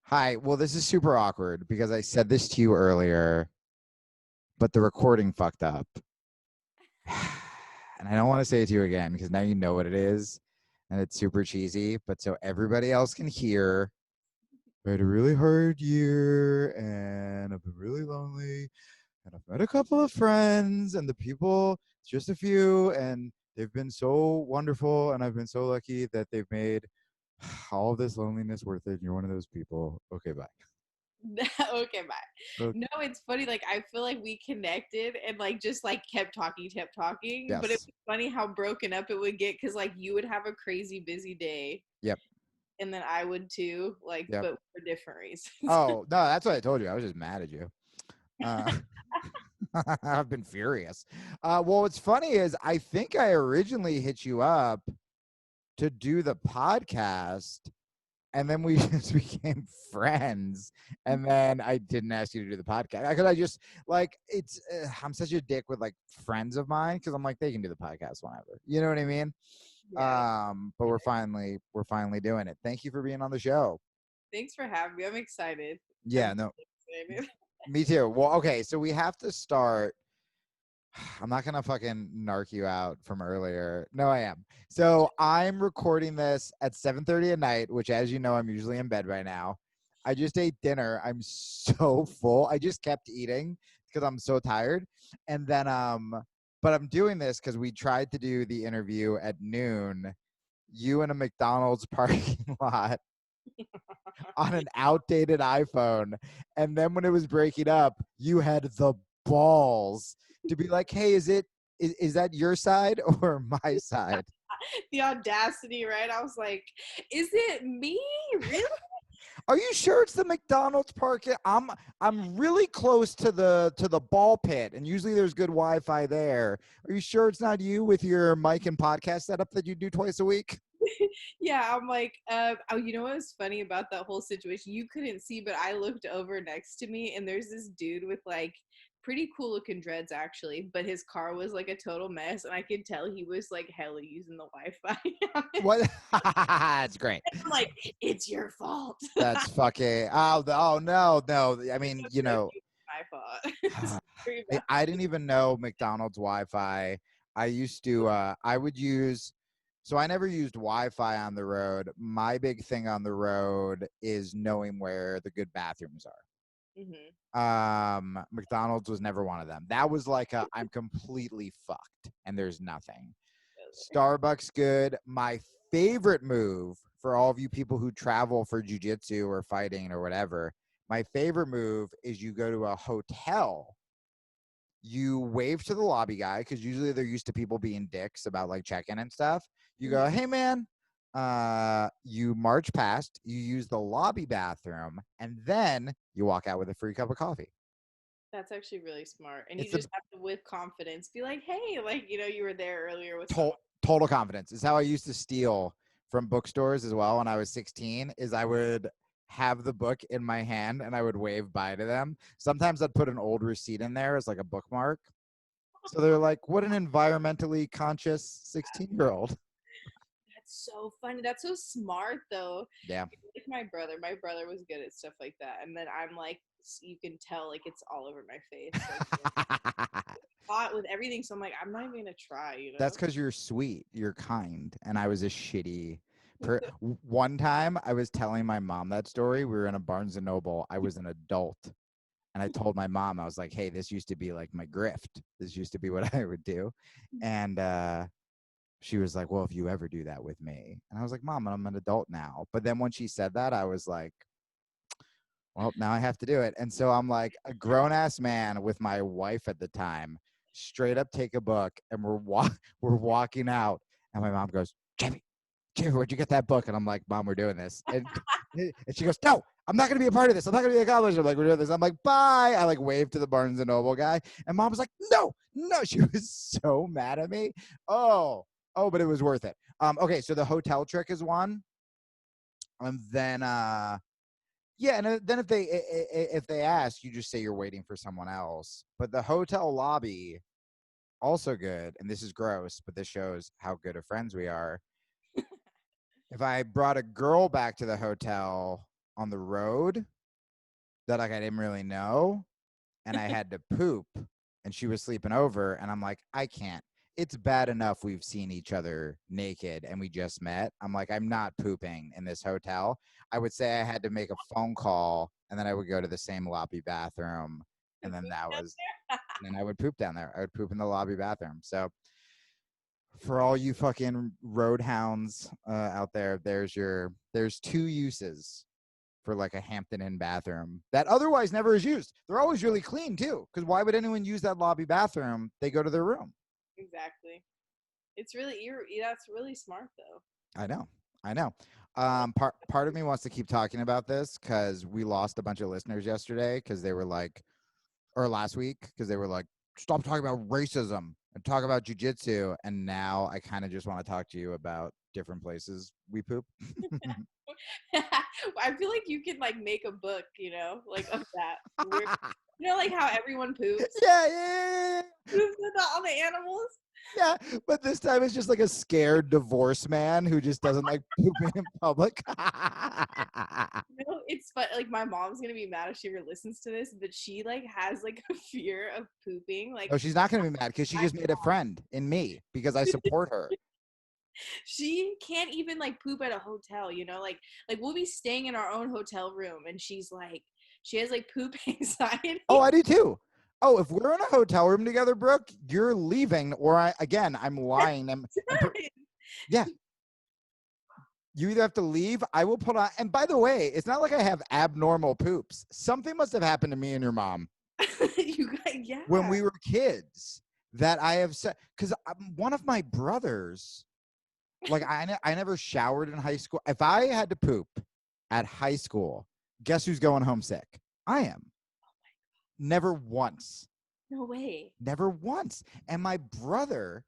Hi. Well, this is super awkward because I said this to you earlier, but the recording fucked up. And I don't want to say it to you again because now you know what it is and it's super cheesy. But so everybody else can hear, I had a really hard year and I've been really lonely and I've met a couple of friends and the people, just a few, and they've been so wonderful and I've been so lucky that they've made all of this loneliness worth it. And you're one of those people. Okay, bye. Okay, bye. Okay. No, it's funny. Like I feel like we connected and like just like kept talking. But it Yes. was funny how broken up it would get because like you would have a crazy busy day Yep. and then I would too. Like, Yep. but for different reasons. Oh, no, that's what I told you. I was just mad at you. Uh, I've been furious. Well, what's funny is I think I originally hit you up to do the podcast, and then we just became friends. And then I didn't ask you to do the podcast because I just like it's. I'm such a dick with like friends of mine because I'm like they can do the podcast whenever. You know what I mean? Yeah. But we're finally doing it. Thank you for being on the show. Thanks for having me. I'm excited. I'm Yeah, no, excited. me too. Well, okay, so we have to start. I'm not gonna fucking narc you out from earlier. No, I am. So I'm recording this at 7:30 at night, which, as you know, I'm usually in bed by now. I just ate dinner. I'm so full. I just kept eating because I'm so tired. And then, but I'm doing this because we tried to do the interview at noon. You in a McDonald's parking lot on an outdated iPhone. And then when it was breaking up, you had the balls to be like, hey, is that your side or my side? The audacity, right? I was like, is it me? Really? Are you sure it's the McDonald's parking? I'm really close to the ball pit, and usually there's good Wi-Fi there. Are you sure it's not you with your mic and podcast setup that you do twice a week? Yeah, I'm like, oh, you know what was funny about that whole situation? You couldn't see, but I looked over next to me, and there's this dude with like pretty cool looking dreads actually, but his car was like a total mess, and I could tell he was like hella using the Wi-Fi. What? That's great. I'm like, it's your fault. That's fucking. Oh no, no. I mean, you know, My fault. Sorry about I didn't even know McDonald's Wi-Fi. I used to I would use so I never used Wi-Fi on the road. My big thing on the road is knowing where the good bathrooms are. hmm McDonald's was never one of them. That was like I'm completely fucked and there's nothing. Starbucks good. My favorite move for all of you people who travel for jiu-jitsu or fighting or whatever, my favorite move is you go to a hotel, you wave to the lobby guy because usually they're used to people being dicks about like check-in and stuff. You go, hey man, you march past, you use the lobby bathroom, and then you walk out with a free cup of coffee. That's actually really smart. And you It's the just have to, with confidence, be like, hey, like, you were there earlier with to- someone. total confidence. It's how I used to steal from bookstores as well when I was 16 is I would have the book in my hand and I would wave bye to them. Sometimes I'd put an old receipt in there as like a bookmark. So they're like, what an environmentally conscious 16-year-old. That's so funny. That's so smart, though. Yeah. Like my brother. My brother was good at stuff like that. And then I'm like, you can tell, like, it's all over my face. Like, hot with everything. So I'm like, I'm not even going to try. That's because you're sweet. You're kind. And I was a shitty one time I was telling my mom that story. We were in a Barnes and Noble. I was an adult. And I told my mom, I was like, hey, this used to be like my grift. This used to be what I would do. And she was like, well, if you ever do that with me. And I was like, Mom, I'm an adult now. But then when she said that, I was like, well, now I have to do it. And so I'm like a grown ass man with my wife at the time, straight up take a book and we're walking out. And my mom goes, Jamie, where'd you get that book? And I'm like, Mom, we're doing this. And she goes, no, I'm not going to be a part of this. I'm not going to be a college. I'm like, we're doing this. I'm like, bye. I like waved to the Barnes and Noble guy. And Mom was like, no. She was so mad at me. But it was worth it. Okay. So the hotel trick is one. And then, yeah. And then if they ask, you just say you're waiting for someone else. But the hotel lobby, also good. And this is gross, but this shows how good of friends we are. If I brought a girl back to the hotel, on the road that like I didn't really know, and I had to poop, and she was sleeping over, and I'm like, I can't. It's bad enough we've seen each other naked and we just met. I'm like, I'm not pooping in this hotel. I would say I had to make a phone call, and then I would go to the same lobby bathroom, and then I would poop down there. I would poop in the lobby bathroom. So for all you fucking road hounds out there, there's two uses for like a Hampton Inn bathroom that otherwise never is used. They're always really clean too, because why would anyone use that lobby bathroom? They go to their room. Exactly. It's really that's really smart though. I know. Part of me wants to keep talking about this because we lost a bunch of listeners yesterday because they were like, or last week because they were like, stop talking about racism and talk about jiu-jitsu. And now I kind of just want to talk to you about different places we poop. I feel like you could like make a book, like of that. Like how everyone poops. Yeah. Poops with all the animals. Yeah, but this time it's just like a scared divorced man who just doesn't like pooping in public. It's fun. Like my mom's gonna be mad if she ever listens to this, but she like has like a fear of pooping. Like, oh, she's not gonna be mad because she just made a friend in me because I support her. She can't even like poop at a hotel, like we'll be staying in our own hotel room, and she's like, she has like poop anxiety. Oh, I do too. Oh, if we're in a hotel room together, Brooke, you're leaving, or I'm lying. Yeah. You either have to leave, I will put on, and by the way, it's not like I have abnormal poops. Something must have happened to me and your mom. Yeah. When we were kids that I have said, because one of my brothers, like I never showered in high school. If I had to poop at high school, guess who's going home sick? I am. Never once. No way. Never once. And my brother,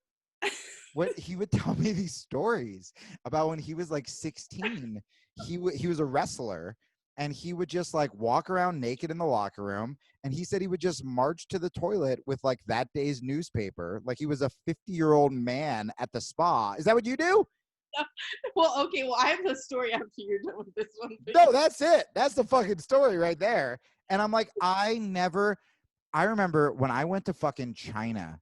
he would tell me these stories about when he was like 16. He was a wrestler, and he would just like walk around naked in the locker room. And he said he would just march to the toilet with like that day's newspaper, like he was a 50-year-old man at the spa. Is that what you do? Well, okay. Well, I have a story after you're done with this one. No, that's it. That's the fucking story right there. And I'm like, I remember when I went to fucking China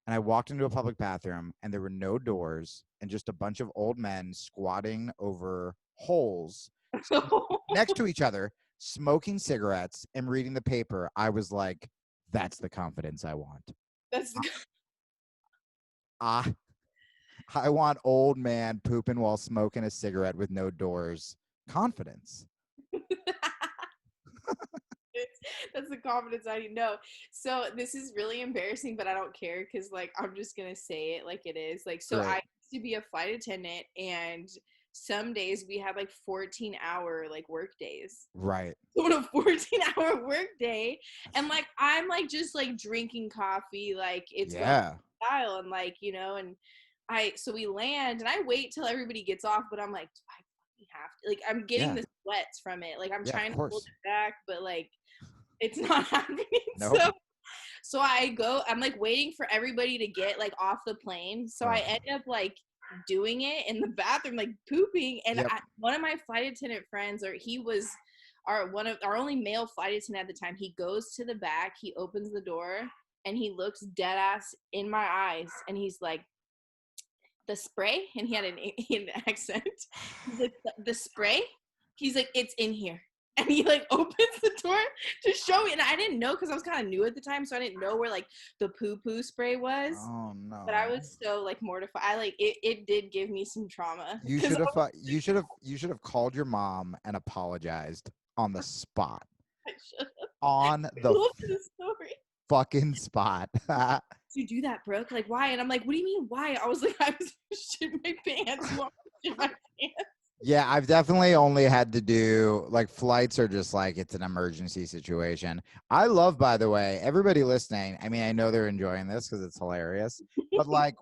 and I walked into a public bathroom and there were no doors and just a bunch of old men squatting over holes next to each other, smoking cigarettes and reading the paper. I was like, that's the confidence I want. I want old man pooping while smoking a cigarette with no doors. Confidence. That's the confidence I need. No. So this is really embarrassing, but I don't care because like I'm just gonna say it like it is. Like, so Great. I used to be a flight attendant, and some days we had like 14-hour like work days. Right. So on a 14-hour work day, and like I'm like just like drinking coffee, like it's style, and like so we land, and I wait till everybody gets off, but I'm like, do I fucking have to? Like, I'm getting the sweats from it. Like, I'm trying to hold it back, but like, it's not happening. Nope. So I go, I'm like waiting for everybody to get like off the plane. So I end up like doing it in the bathroom, like pooping. And one of my flight attendant friends, or he was one of our only male flight attendant at the time, he goes to the back, he opens the door, and he looks dead ass in my eyes, and he's like, the spray? And he had an accent. He's like, the spray? He's like, it's in here. And he like opens the door to show me, and I didn't know because I was kind of new at the time, so I didn't know where like the poo spray was. Oh no! But I was so like mortified. I like it. It did give me some trauma. You should have called your mom and apologized on the spot. I should have. On the fucking spot. You do that, Brooke? Like, why? And I'm like, what do you mean, why? I was like, I was shitting my pants. You want me to shit my pants? Yeah, I've definitely only had to do like flights are just like it's an emergency situation. I love, by the way, everybody listening. I mean, I know they're enjoying this because it's hilarious. But like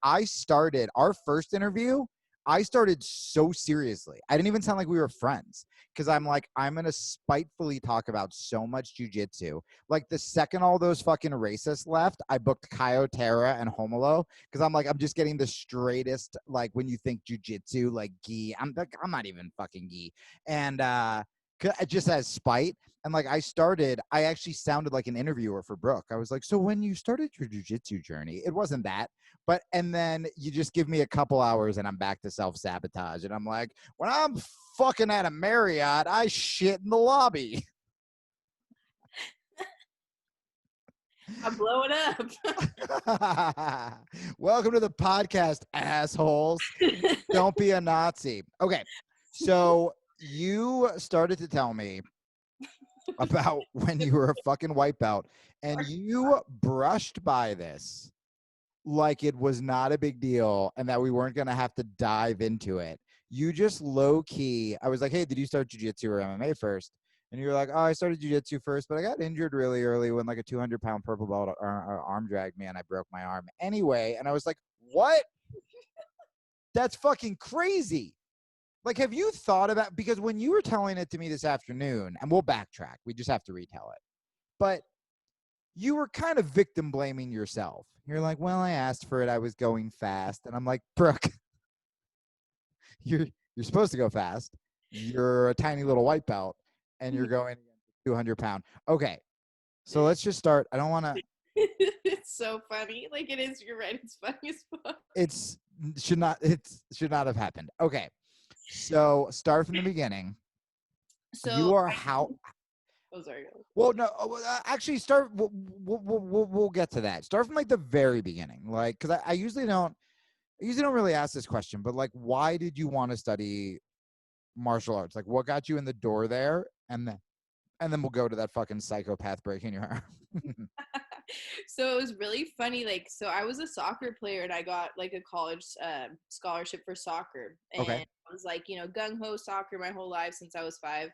I started our first interview. I started so seriously. I didn't even sound like we were friends because I'm like, I'm going to spitefully talk about so much jujitsu. Like the second all those fucking racists left, I booked Kaio Terra and Homolo because I'm like, I'm just getting the straightest, like when you think jujitsu, like gi. I'm not even fucking gi. And just as spite. And like I actually sounded like an interviewer for Brooke. I was like, so when you started your jujitsu journey, it wasn't that. But and then you just give me a couple hours and I'm back to self-sabotage. And I'm like, when I'm fucking at a Marriott, I shit in the lobby. I'm blowing up. Welcome to the podcast, assholes. Don't be a Nazi. Okay. So you started to tell me about when you were a fucking white belt and you brushed by this like it was not a big deal and that we weren't going to have to dive into it. You just low key, I was like, hey, did you start jiu-jitsu or MMA first? And you're like, oh, I started jiu-jitsu first, but I got injured really early when like a 200-pound purple belt arm dragged me and I broke my arm anyway. And I was like, what? That's fucking crazy. Like, have you thought about, because when you were telling it to me this afternoon, and we'll backtrack, we just have to retell it, but you were kind of victim blaming yourself. You're like, well, I asked for it. I was going fast. And I'm like, Brooke, you're supposed to go fast. You're a tiny little white belt and you're going 200-pound. Okay. So let's just start. I don't want to. It's so funny. Like it is. You're right. It's funny as fuck. It should not have happened. Okay. So start from the beginning. So you are how. Oh, sorry. Well, no, actually start. We'll get to that. Start from like the very beginning. Like, cause I usually don't really ask this question, but like, why did you want to study martial arts? Like what got you in the door there? And then we'll go to that fucking psychopath breaking your arm. So it was really funny. Like, so I was a soccer player and I got like a college scholarship for soccer. And Okay. I was like, gung-ho soccer my whole life since I was 5.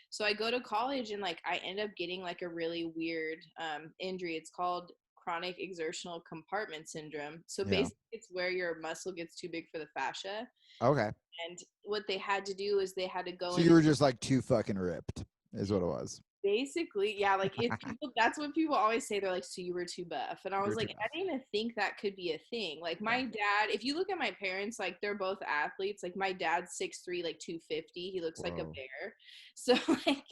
So I go to college and like I end up getting like a really weird injury. It's called chronic exertional compartment syndrome. So Yeah. basically it's where your muscle gets too big for the fascia. Okay. And what they had to do is they had to go So in. you were just like too fucking ripped is what it was. Basically, yeah, like if people, that's what people always say. They're like, so you were too buff. And I was like, I didn't even think that could be a thing. Like my dad, if you look at my parents, like they're both athletes. Like my dad's 6'3", like 250. He looks like a bear. So like,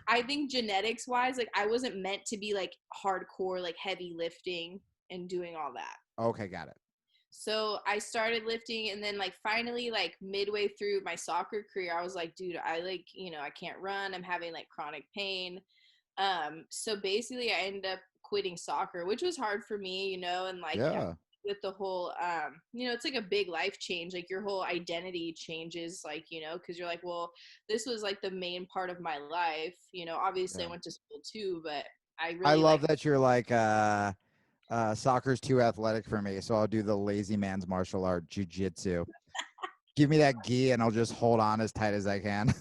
I think genetics wise, like I wasn't meant to be like hardcore, like heavy lifting and doing all that. Okay, got it. So I started lifting and then like finally like midway through my soccer career, I was like, dude, I like, I can't run. I'm having like chronic pain. So basically I ended up quitting soccer, which was hard for me, and like with the whole, it's like a big life change. Like your whole identity changes, like, cause you're like, well, this was like the main part of my life. Obviously I went to school too, but I love that you're like, soccer's too athletic for me, so I'll do the lazy man's martial art, jiu-jitsu. Give me that gi and I'll just hold on as tight as I can.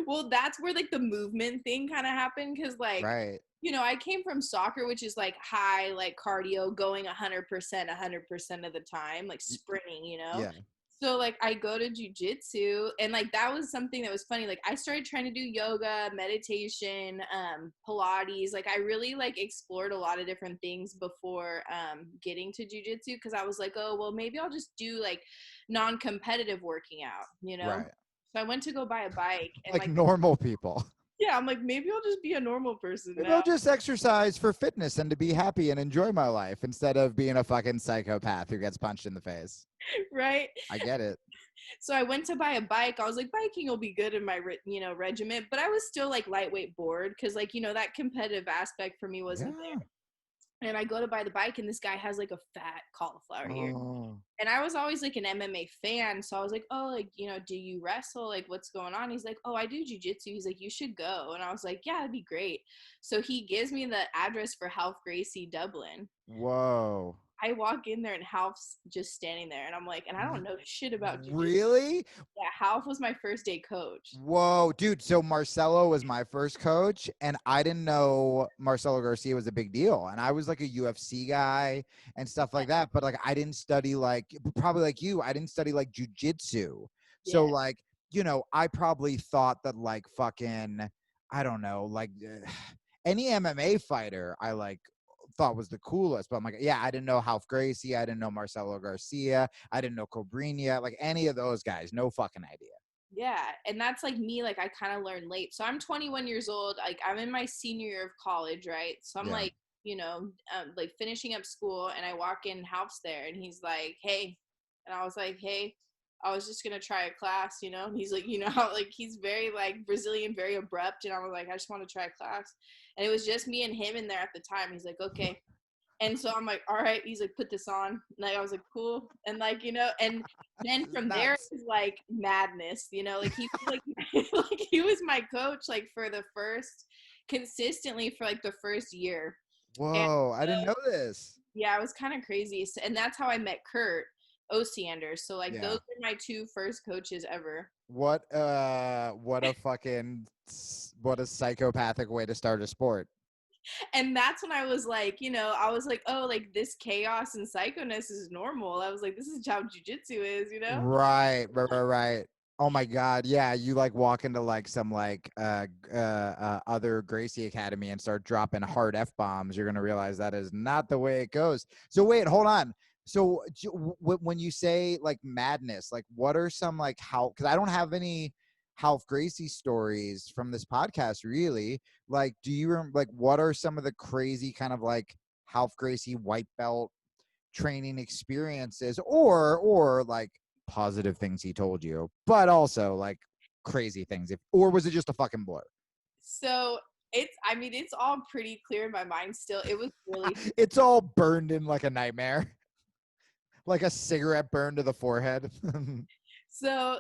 Well, that's where like the movement thing kind of happened because like, right. I came from soccer, which is like high, like cardio, going 100% of the time, like sprinting, Yeah. So like I go to jujitsu and like that was something that was funny. Like I started trying to do yoga, meditation, Pilates. Like I really like explored a lot of different things before getting to jujitsu because I was like, oh well, maybe I'll just do like non-competitive working out, Right. So I went to go buy a bike and like normal people. yeah, I'm like maybe I'll just be a normal person Maybe now. I'll just exercise for fitness and to be happy and enjoy my life instead of being a fucking psychopath who gets punched in the face. Right. I get it. So I went to buy a bike. I was like, biking will be good in my, regiment. But I was still like lightweight bored because like, that competitive aspect for me wasn't there. And I go to buy the bike and this guy has like a fat cauliflower ear. And I was always like an MMA fan. So I was like, oh, like, do you wrestle? Like, what's going on? He's like, oh, I do jujitsu. He's like, you should go. And I was like, yeah, it'd be great. So he gives me the address for Gracie, Dublin. Whoa. I walk in there and Half's just standing there, and I'm like, and I don't know shit about jujitsu. Really? Yeah, Half was my first day coach. Whoa, dude. So Marcelo was my first coach, and I didn't know Marcelo Garcia was a big deal. And I was like a UFC guy and stuff like that. But like, I didn't study like, probably like you, I didn't study like jujitsu. So Yeah, like, I probably thought that like fucking, I don't know, like any MMA fighter I like thought was the coolest. But I'm like, yeah, I didn't know Ralph Gracie. I didn't know Marcelo Garcia. I didn't know Cobrinha. Like any of those guys. No fucking idea. yeah, and that's like me. Like I kind of learned late. So I'm 21 years old. Like I'm in my senior year of college, right? So I'm Yeah. like, like finishing up school, and I walk in, Half's there, and he's like, "Hey," and I was like, "Hey." I was just gonna try a class, And he's like, how like he's very like Brazilian, very abrupt, and I was like, I just want to try a class, and it was just me and him in there at the time. He's like, okay, and so I'm like, all right. He's like, put this on. And like, I was like, cool. And like, and then from there Nuts. it was like madness, like he was like, like he was my coach like for the first consistently for like the first year. And Whoa, I didn't know this. yeah, it was kind of crazy. And that's how I met Kurt Osiander. So like those Yeah. are my two first coaches ever. What a psychopathic way to start a sport. And that's when I was like, I was like, oh, like this chaos and psychoness is normal. I was like, this is how jujitsu is. Right. Oh my God. Yeah. You like walk into like some like other Gracie Academy and start dropping hard F bombs. You're gonna realize that is not the way it goes. So wait, hold on. So when you say like madness, like what are some like how? Because I don't have any Half Gracie stories from this podcast really. Like, do you remember like what are some of the crazy kind of like Half Gracie white belt training experiences or like positive things he told you, but also like crazy things, or was it just a fucking blur? So I mean, it's all pretty clear in my mind still. It was really It's all burned in like a nightmare. Like a cigarette burned to the forehead. so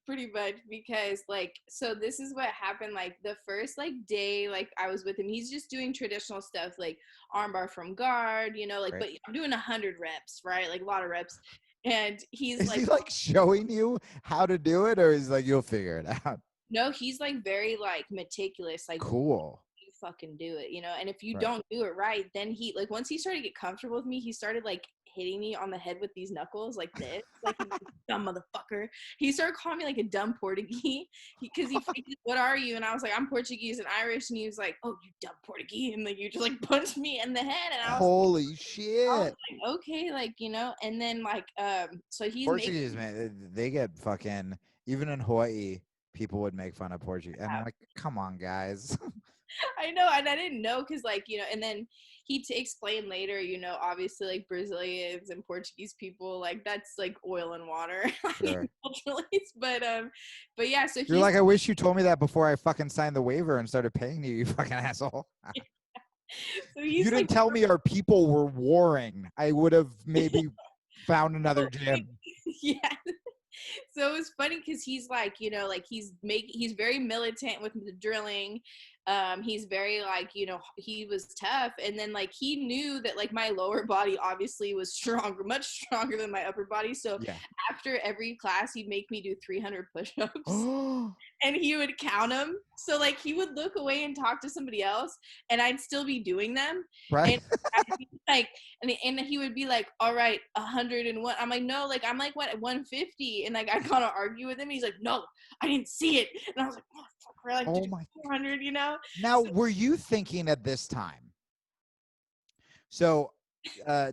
pretty much because like so this is what happened like the first like day like I was with him. He's just doing traditional stuff like armbar from guard, like Right. but I'm doing 100 reps, right? Like a lot of reps. And he's Is like, he like showing you how to do it, or is like you'll figure it out? no, he's like very like meticulous, like Cool. you fucking do it, and if you Right. don't do it right, then he like once he started to get comfortable with me, he started like hitting me on the head with these knuckles like this, like he's like, dumb motherfucker. He started calling me like a dumb Portuguese because what are you? And I was like, I'm Portuguese and Irish, and he was like, oh, you dumb Portuguese, and like you just like punched me in the head, and Holy I was shit. like, okay, like and then like so he's making Portuguese, man, they get fucking, even in Hawaii, people would make fun of Portuguese. And I'm like, come on, guys. I know, and I didn't know because, like, and then he explained later, obviously, like Brazilians and Portuguese people, like that's like oil and water, Sure. culturally. But yeah, so You're he's like, I wish you told me that before I fucking signed the waiver and started paying you, you fucking asshole. so You he's like, didn't tell me our people were warring. I would have maybe found another gym. yeah. So it was funny because he's like, like he's very militant with the drilling. He's very like, he was tough, and then like he knew that like my lower body obviously was stronger, much stronger than my upper body. So Yeah. after every class, he'd make me do 300 push-ups. Oh, And he would count them. So like he would look away and talk to somebody else, and I'd still be doing them. right. And I'd be like, and he would be like, "All right, 101." I'm like, "No, like I'm like what 150," and like I kind of argue with him. He's like, "No, I didn't see it," and I was like, "Motherfucker, I like to Oh do my. 400." Now, So were you thinking at this time? So,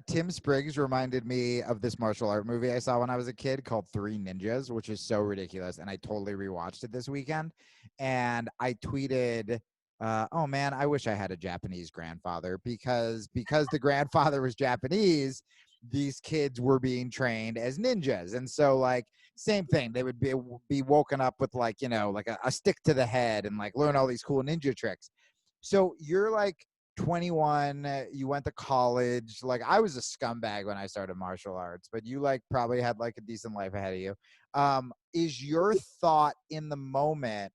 Tim Spriggs reminded me of this martial art movie I saw when I was a kid called Three Ninjas, which is so ridiculous. And I totally rewatched it this weekend. And I tweeted, oh man, I wish I had a Japanese grandfather because the grandfather was Japanese, these kids were being trained as ninjas. And so like same thing, they would be woken up with like, like a stick to the head and like learn all these cool ninja tricks. So you're like 21, you went to college. Like I was a scumbag when I started martial arts, but you like probably had like a decent life ahead of you. Is your thought in the moment,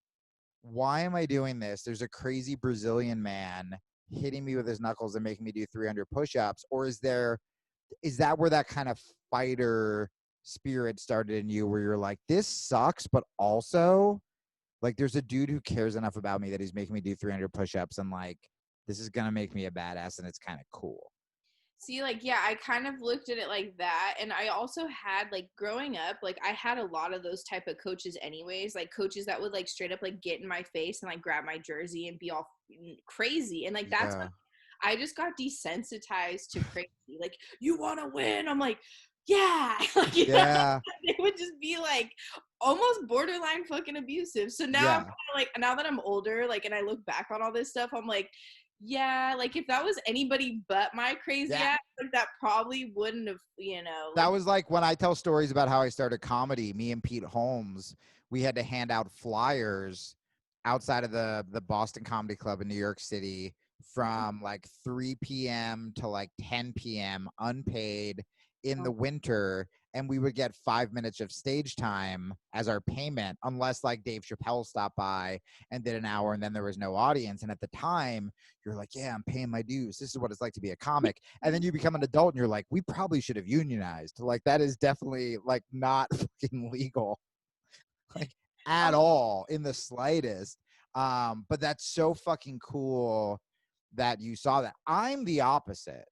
why am I doing this? There's a crazy Brazilian man hitting me with his knuckles and making me do 300 push-ups, or is there is that where that kind of fighter spirit started in you, where you're like, this sucks, but also like there's a dude who cares enough about me that he's making me do 300 push-ups, and like this is gonna make me a badass, and it's kind of cool. See, like, yeah, I kind of looked at it like that. And I also had, like, growing up, like, I had a lot of those type of coaches anyways, like coaches that would like straight up like get in my face and like grab my jersey and be all crazy. And like that's Yeah. when I just got desensitized to crazy. Like, you want to win? I'm like, yeah. Like, you know, Yeah. they would just be like almost borderline fucking abusive. So now I'm Yeah. kind of like, now that I'm older, like, and I look back on all this stuff, I'm like, yeah, like if that was anybody but my crazy Yeah. ass, like that probably wouldn't have, you know, That like, was like when I tell stories about how I started comedy, me and Pete Holmes, we had to hand out flyers outside of the Boston Comedy Club in New York City from like 3 p.m. to like 10 p.m. unpaid in the winter, and we would get 5 minutes of stage time as our payment, unless like Dave Chappelle stopped by and did an hour, and then there was no audience. And at the time, you're like, yeah, I'm paying my dues. This is what it's like to be a comic. And then you become an adult and you're like, we probably should have unionized. Like that is definitely like not fucking legal, like at all in the slightest. But that's so fucking cool that you saw that. I'm the opposite.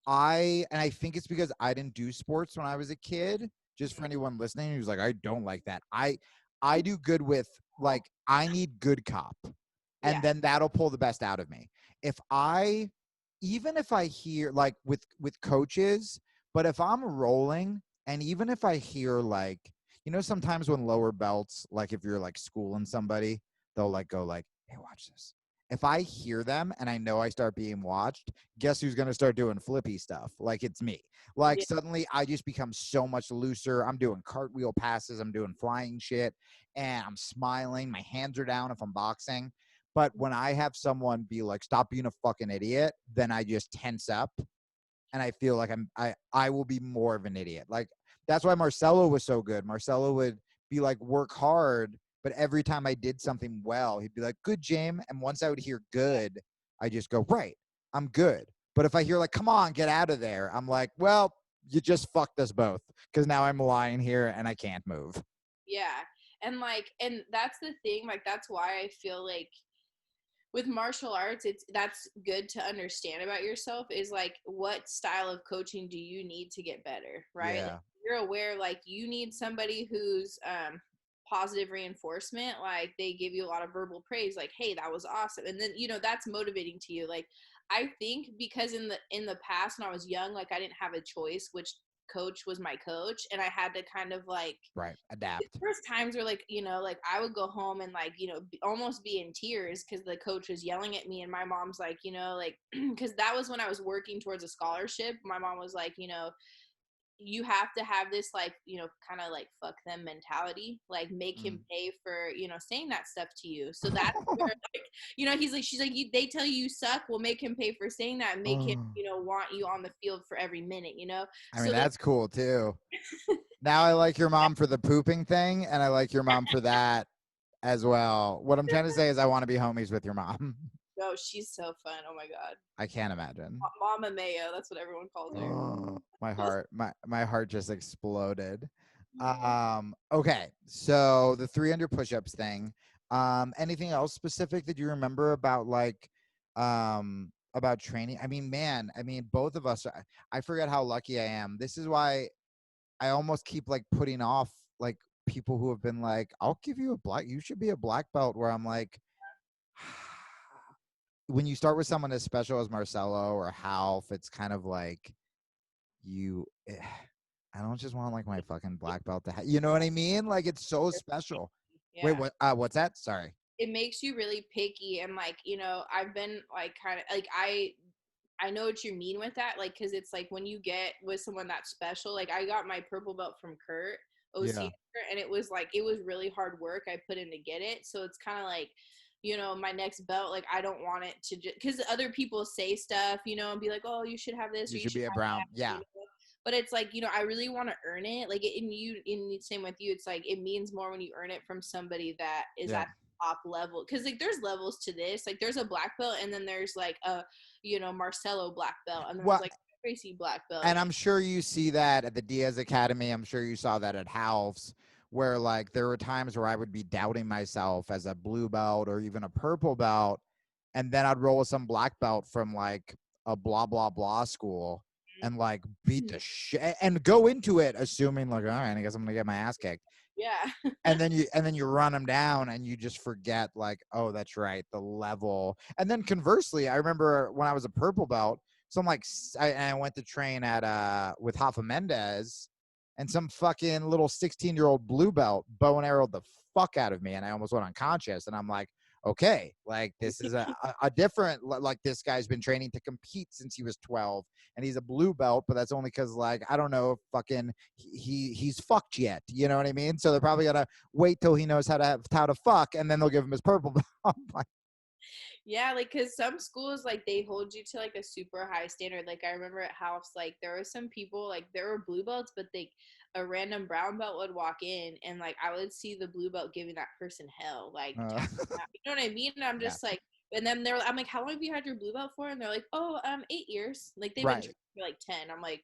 I think it's because I didn't do sports when I was a kid. Just for anyone listening who's like, I don't like that. I do good with, like, I need good cop, yeah, and then that'll pull the best out of me. If I, even if I hear like with coaches, but if I'm rolling, and even if I hear like, sometimes when lower belts, like if you're like schooling somebody, they'll like go like, hey, watch this. If I hear them and I know I start being watched, guess who's going to start doing flippy stuff? Like it's me. Like yeah, suddenly I just become so much looser. I'm doing cartwheel passes. I'm doing flying shit, and I'm smiling. My hands are down if I'm boxing. But when I have someone be like, stop being a fucking idiot, then I just tense up, and I feel like I will be more of an idiot. Like that's why Marcelo was so good. Marcelo would be like, work hard, but every time I did something well, he'd be like, good, James. And once I would hear good, I just go, right, I'm good. But if I hear like, come on, get out of there, I'm like, well, you just fucked us both, because now I'm lying here and I can't move. yeah. And like, and that's the thing, like that's why I feel like with martial arts, that's good to understand about yourself, is like what style of coaching do you need to get better, right? Like Yeah. you're aware, like you need somebody who's positive reinforcement, like they give you a lot of verbal praise, like, hey, that was awesome, and then that's motivating to you. Like I think because in the past when I was young, like I didn't have a choice which coach was my coach, and I had to kind of like, Right. Adapt. first times were like, like I would go home and like, almost be in tears because the coach was yelling at me, and my mom's like, like, because that was when I was working towards a scholarship. My mom was like, you have to have this like, kind of like fuck them mentality, like make him Mm. pay for, saying that stuff to you. So that's where like, she's like, they tell you suck, well make him pay for saying that, and make him, want you on the field for every minute. I mean, So that, that's cool too. Now I like your mom for the pooping thing, and I like your mom for that as well. What I'm trying to say is I want to be homies with your mom. oh, she's so fun. Oh my God. I can't imagine. Mama Mayo, that's what everyone calls her. Oh, my heart just exploded. Okay, so the 300 push-ups thing. Anything else specific that you remember about like about training? I mean, man, both of us, I forget how lucky I am. This is why I almost keep like putting off like people who have been like, I'll give you you should be a black belt, where I'm like, when you start with someone as special as Marcelo or Half, it's kind of like I don't just want like my fucking black belt to you know what I mean? Like it's so special. Wait, Yeah. what? What's that? Sorry. It makes you really picky, and like, I've been like kind of like I know what you mean with that, like because it's like when you get with someone that's special, like I got my purple belt from Kurt Yeah. OC, and it was like, it was really hard work I put in to get it. So it's kind of like, my next belt, like I don't want it to just because other people say stuff, and be like, oh, you should have this You or you should should be a have brown. that, Yeah. but it's like, I really want to earn it, like in the same with you, it's like it means more when you earn it from somebody that is Yeah. at top level, because like there's levels to this, like there's a black belt, and then there's like a Marcelo black belt, and then Well, there's like Gracie black belt. And Yeah. I'm sure you see that at the Diaz Academy. I'm sure you saw that at Half's, where like there were times where I would be doubting myself as a blue belt or even a purple belt, and then I'd roll with some black belt from like a blah blah blah school and like beat the shit and go into it assuming like, all right, I guess I'm gonna get my ass kicked. Yeah. And then you run them down and you just forget like, oh, that's right, the level. And then conversely, I remember when I was a purple belt, so I'm like, I went to train at with Hoffa Mendez, and some fucking little 16-year-old blue belt bow and arrowed the fuck out of me, and I almost went unconscious. And I'm like, okay, like this is a different, like this guy's been training to compete since he was 12, and he's a blue belt, but that's only because like I don't know if fucking he's fucked yet, you know what I mean? So they're probably gonna wait till he knows how to fuck, and then they'll give him his purple belt. Yeah, like because some schools like they hold you to like a super high standard. Like I remember at House, like there were some people like there were blue belts, but they a random brown belt would walk in and like I would see the blue belt giving that person hell, like you know what I mean? And I'm Yeah, just like, and then I'm like, how long have you had your blue belt for? And they're like, oh, 8 years. Like they've been right. training for like 10. I'm like,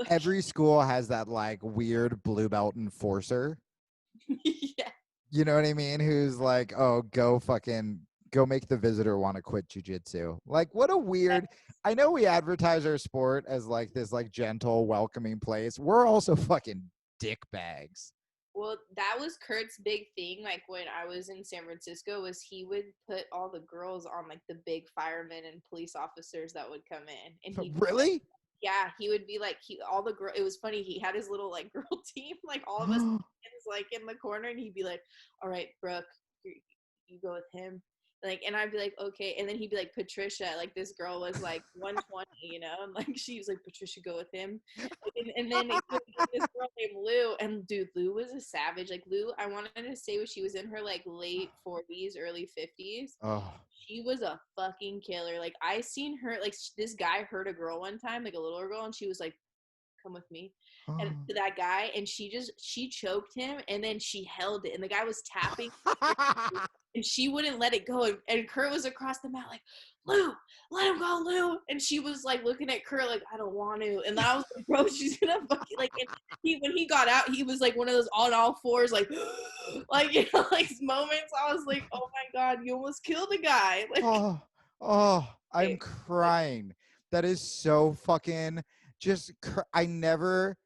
Every school has that like weird blue belt enforcer. yeah. You know what I mean? Who's like, oh, go make the visitor want to quit jujitsu. Like, what a weird. I know we advertise our sport as like this like gentle, welcoming place. We're also fucking dick bags. Well, that was Kurt's big thing. Like when I was in San Francisco, was he would put all the girls on like the big firemen and police officers that would come in, and he Really? yeah, he would be like all the girl. It was funny. He had his little like girl team, like all of us like in the corner, and he'd be like, "All right, Brooke, you go with him." Like, and I'd be like, "Okay," and then he'd be like, "Patricia," like this girl was like 120, and like she was like, "Patricia, go with him," and then this girl named Lou, and dude, Lou was a savage. Like Lou, I wanted to say she was in her like late 40s, early 50s. Oh. She was a fucking killer. Like I seen her, like this guy hurt a girl one time, like a little girl, and she was like, come with me. And to that guy, and she choked him, and then she held it, and the guy was tapping and she wouldn't let it go, and Kurt was across the mat like, Lou, let him go, Lou. And she was like looking at Kurt like, I don't want to. And I was like, bro, she's gonna fucking like. And when he got out, he was like one of those on all fours, like like you know, like moments. I was like, oh my god, you almost killed the guy. Like, I'm crying. That is so fucking just. I never.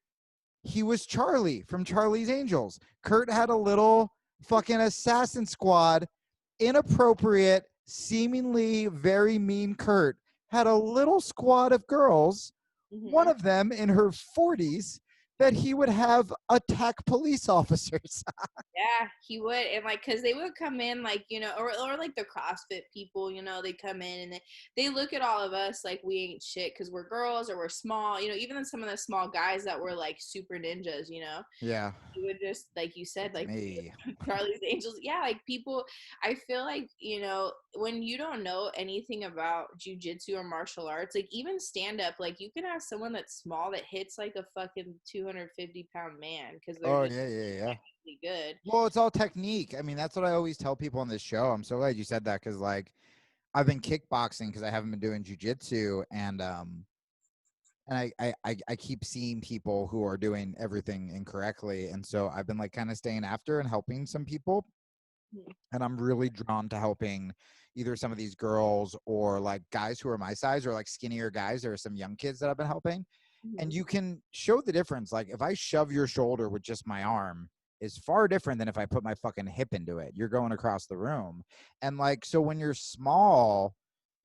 He was Charlie from Charlie's Angels. Kurt had a little fucking assassin squad. Inappropriate, seemingly very mean Kurt had a little squad of girls, one of them in her 40s, that he would have attack police officers. yeah, he would. And like, cause they would come in like, you know, or like the CrossFit people, you know, they come in and they look at all of us like we ain't shit because we're girls or we're small, you know, even some of the small guys that were like super ninjas, you know. Yeah. You would just, like you said, like Me. Charlie's Angels. Yeah, like people, I feel like, you know, when you don't know anything about jujitsu or martial arts, like even stand up, like you can have someone that's small that hits like a fucking 250-pound man because they're Oh, just yeah. really good. Well, it's all technique. I mean, that's what I always tell people on this show. I'm so glad you said that because, like, I've been kickboxing because I haven't been doing jujitsu, and I keep seeing people who are doing everything incorrectly, and so I've been like kind of staying after and helping some people, and I'm really drawn to helping either some of these girls or like guys who are my size or like skinnier guys. There are some young kids that I've been helping, and you can show the difference. Like if I shove your shoulder with just my arm is far different than if I put my fucking hip into it. You're going across the room, and like so when you're small,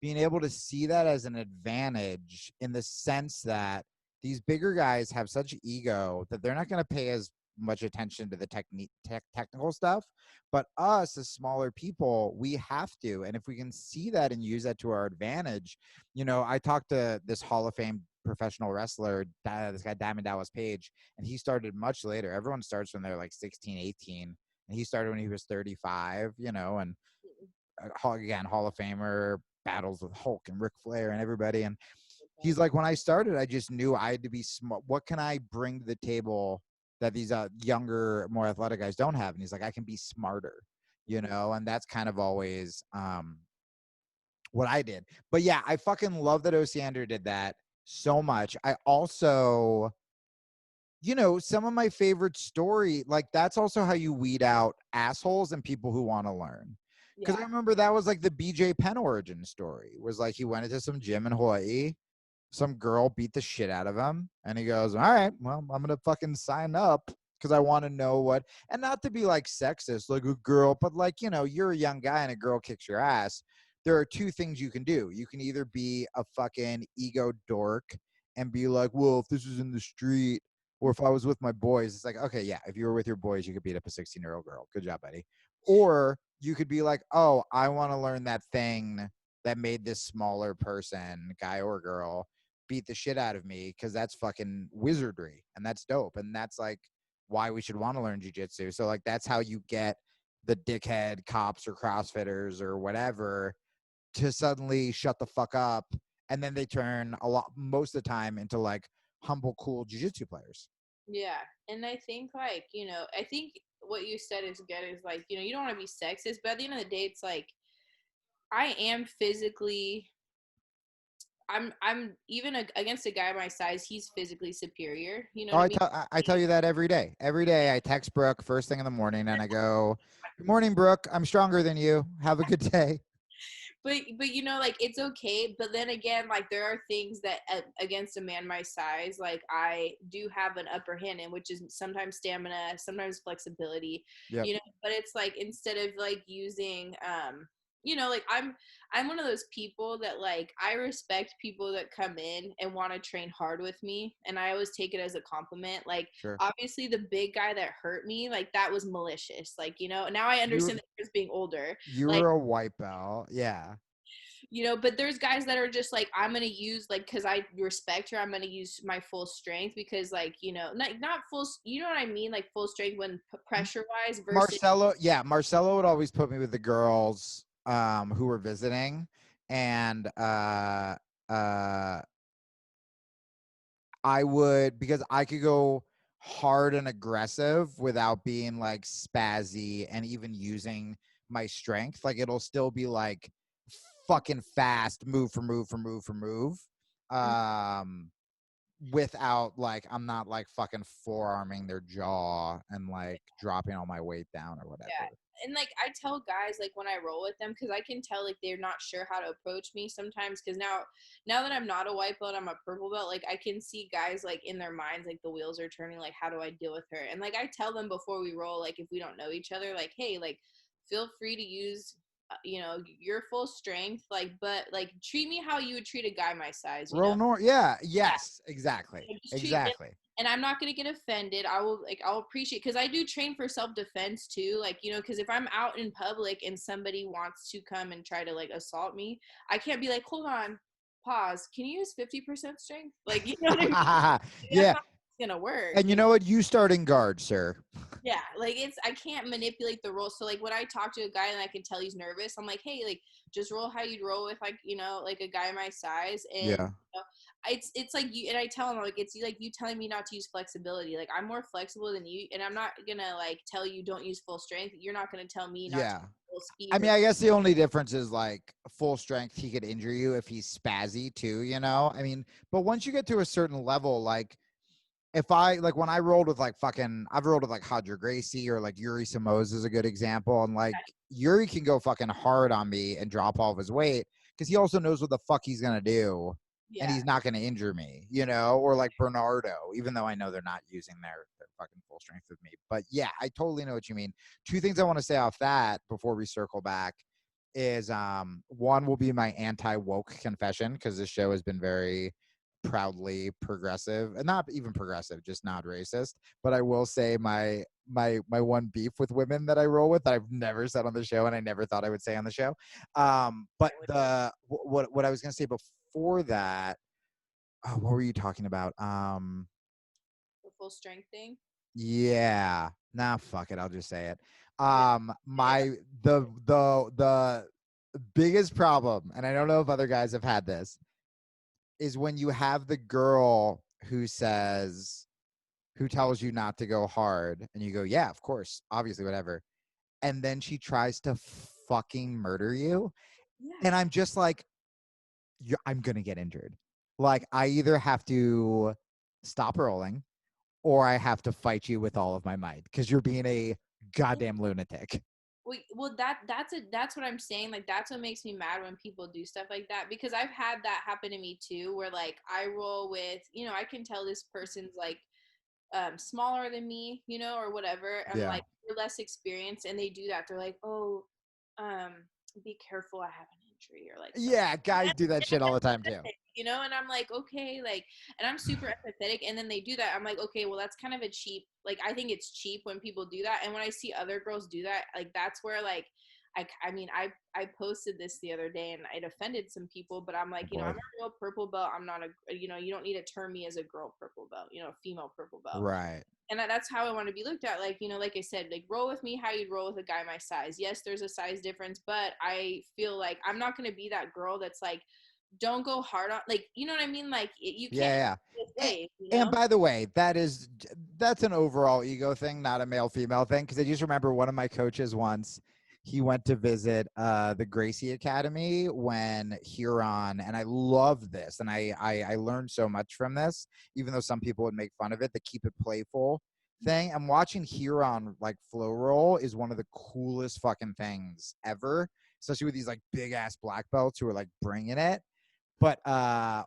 being able to see that as an advantage in the sense that these bigger guys have such ego that they're not going to pay as much attention to the technical stuff, but us as smaller people, we have to. And if we can see that and use that to our advantage, you know, I talked to this Hall of Fame professional wrestler, this guy Diamond Dallas Page, and he started much later. Everyone starts when they're like 16, 18, and he started when he was 35, you know, and again, Hall of Famer, battles with Hulk and Ric Flair and everybody. And he's like, when I started, I just knew I had to be smart. What can I bring to the table that these younger, more athletic guys don't have? And he's like, I can be smarter, you know? And that's kind of always what I did. But yeah, I fucking love that Osiander did that. so much. I also, some of my favorite story, like that's also how you weed out assholes and people who want to learn. Because I Yeah. remember that was like the BJ Penn origin story. Was like he went into some gym in Hawaii, some girl beat the shit out of him, and he goes, "All right, well, I'm gonna fucking sign up because I want to know what." And not to be like sexist, like a girl, but like you're a young guy and a girl kicks your ass. There are two things you can do. You can either be a fucking ego dork and be like, "Well, if this was in the street." Or if I was with my boys, it's like, okay, yeah, if you were with your boys, you could beat up a 16-year-old girl. Good job, buddy. Or you could be like, oh, I want to learn that thing that made this smaller person, guy or girl, beat the shit out of me because that's fucking wizardry and that's dope. And that's like why we should want to learn jiu-jitsu. So like that's how you get the dickhead cops or CrossFitters or whatever to suddenly shut the fuck up. And then they turn most of the time into like humble, cool jiu-jitsu players. Yeah. And I think like, I think what you said is good is like, you don't want to be sexist, but at the end of the day, it's like I am physically I'm even against a guy my size, he's physically superior. You know Oh, what I mean? I tell you that every day. Every day I text Brooke first thing in the morning and I go, "Good morning, Brooke. I'm stronger than you. Have a good day." But like it's okay. But then again, like there are things that against a man my size, like I do have an upper hand in, which is sometimes stamina, sometimes flexibility. Yep. But it's like instead of like using like I'm one of those people that like I respect people that come in and want to train hard with me, and I always take it as a compliment. Like Sure. obviously the big guy that hurt me, like that was malicious. Like now I You understand that he was being older. you Like were a white belt. Yeah. but there's guys that are just like I'm gonna use like because I respect her, I'm gonna use my full strength because like not full, you know what I mean, like full strength when pressure wise versus Marcelo would always put me with the girls who were visiting and uh I would because I could go hard and aggressive without being like spazzy and even using my strength. Like it'll still be like fucking fast move for move for move for move. Um without like I'm not like fucking forearming their jaw and like dropping all my weight down or yeah. whatever. And like I tell guys like when I roll with them because I can tell like they're not sure how to approach me sometimes because now that I'm not a white belt, I'm a purple belt, like I can see guys like in their minds like the wheels are turning, like how do I deal with her? And like I tell them before we roll, like if we don't know each other, like hey, like feel free to use your full strength, like but like treat me how you would treat a guy my size, Yeah, yeah, yes, exactly. just treat it, Exactly. and I'm not gonna get offended. I'll appreciate because I do train for self defense too. Like because if I'm out in public and somebody wants to come and try to like assault me, I can't be like, hold on, pause. Can you use 50% strength? Like what I mean? That's Yeah. not gonna work. And you know what? You start in guard, sir. Yeah, like I can't manipulate the role. So like when I talk to a guy and I can tell he's nervous, I'm like, hey, like just roll how you'd roll with like like a guy my size, and Yeah. it's like you, and I tell him like it's like you telling me not to use flexibility. Like I'm more flexible than you, and I'm not gonna like tell you don't use full strength. You're not gonna tell me not to Yeah. use full I speed. mean, I guess the only difference is like full strength, he could injure you if he's spazzy too, you know? I mean, but once you get to a certain level, like if I like when I rolled with like fucking I've rolled with like Hadra Gracie or like Yuri Samoes is a good example. And like Yuri can go fucking hard on me and drop all of his weight because he also knows what the fuck he's gonna do and Yeah, he's not gonna injure me, or like Bernardo, even though I know they're not using their fucking full strength with me. But yeah, I totally know what you mean. Two things I want to say off that before we circle back is one will be my anti-woke confession because this show has been very proudly progressive and not even progressive, just not racist. But I will say my one beef with women that I roll with that I've never said on the show and I never thought I would say on the show. But what I was gonna say before that, what were you talking about? the full strength thing. Yeah, nah, fuck it, I'll just say it. Yeah, My the biggest problem, and I don't know if other guys have had this, is when you have the girl who tells you not to go hard and you go, yeah, of course, obviously, whatever. And then she tries to fucking murder you. yeah, And I'm just like, I'm going to get injured. Like, I either have to stop rolling or I have to fight you with all of my might because you're being a goddamn lunatic. Well, that's what I'm saying. Like that's what makes me mad when people do stuff like that because I've had that happen to me too, where like I roll with, I can tell this person's like smaller than me, or whatever. I'm Yeah. like they're less experienced, and they do that. They're like, oh, um, be careful, I have an injury or like something. Yeah, guys do that shit all the time too. And I'm like, okay, like, and I'm super empathetic, and then they do that. I'm like, okay, well, that's kind of a cheap, like, I think it's cheap when people do that. And when I see other girls do that, like, that's where, like, I mean, I posted this the other day and it offended some people, but I'm Oh like, I'm boy. a real purple belt. I'm not you don't need to term me as a girl purple belt, a female purple belt. Right. And that's how I want to be looked at. Like, like I said, like roll with me how you'd roll with a guy my size. Yes, there's a size difference, but I feel like I'm not going to be that girl that's like, don't go hard on, like, you know what I mean? Like, you can't Yeah, this yeah. way, And by the way, that's an overall ego thing, not a male female thing. Because I just remember one of my coaches once, he went to visit the Gracie Academy when Huron, and I love this, and I learned so much from this, even though some people would make fun of it. The keep it playful thing. I'm watching Huron like flow roll is one of the coolest fucking things ever, especially with these like big ass black belts who are like bringing it. But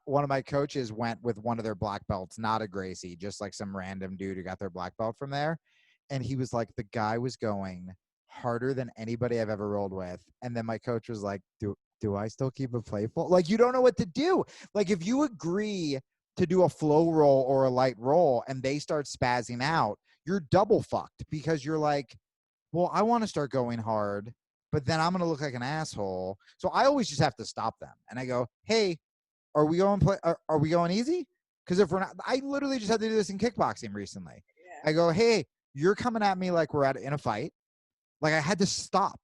one of my coaches went with one of their black belts, not a Gracie, just like some random dude who got their black belt from there. And he was like, the guy was going harder than anybody I've ever rolled with. And then my coach was like, do I still keep it playful? Like, you don't know what to do. Like, if you agree to do a flow roll or a light roll and they start spazzing out, you're double fucked because you're like, well, I want to start going hard, but then I'm going to look like an asshole. So I always just have to stop them. And I go, hey, are we going easy? Because if we're not, I literally just had to do this in kickboxing recently. Yeah. I go, hey, you're coming at me like we're in a fight. Like I had to stop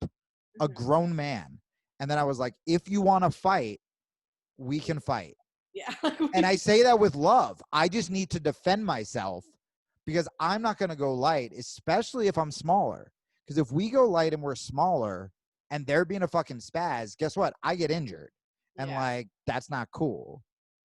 a Mhm. grown man. And then I was like, if you want to fight, we can fight. Yeah. And I say that with love. I just need to defend myself because I'm not going to go light, especially if I'm smaller. Because if we go light and we're smaller and they're being a fucking spaz, guess what? I get injured. And Yeah. like, that's not cool.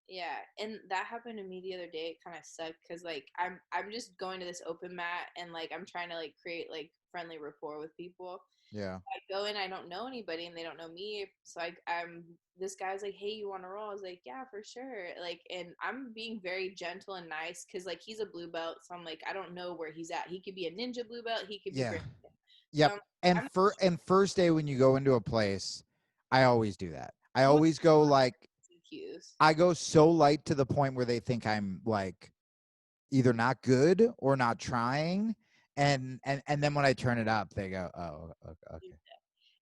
Yeah, and that happened to me the other day. It kind of sucked because like I'm just going to this open mat and like I'm trying to like create like friendly rapport with people. Yeah. I go in, I don't know anybody, and they don't know me. So I'm this guy's like, "Hey, you want to roll?" I was like, "Yeah, for sure." Like, and I'm being very gentle and nice because like he's a blue belt, so I'm like, I don't know where he's at. He could be a ninja blue belt. He could be Yeah. great. So Yep. And I'm first day when you go into a place, I always do that. I what always go like cues. I go so light to the point where they think I'm like either not good or not trying. And then when I turn it up, they go, "Oh, okay."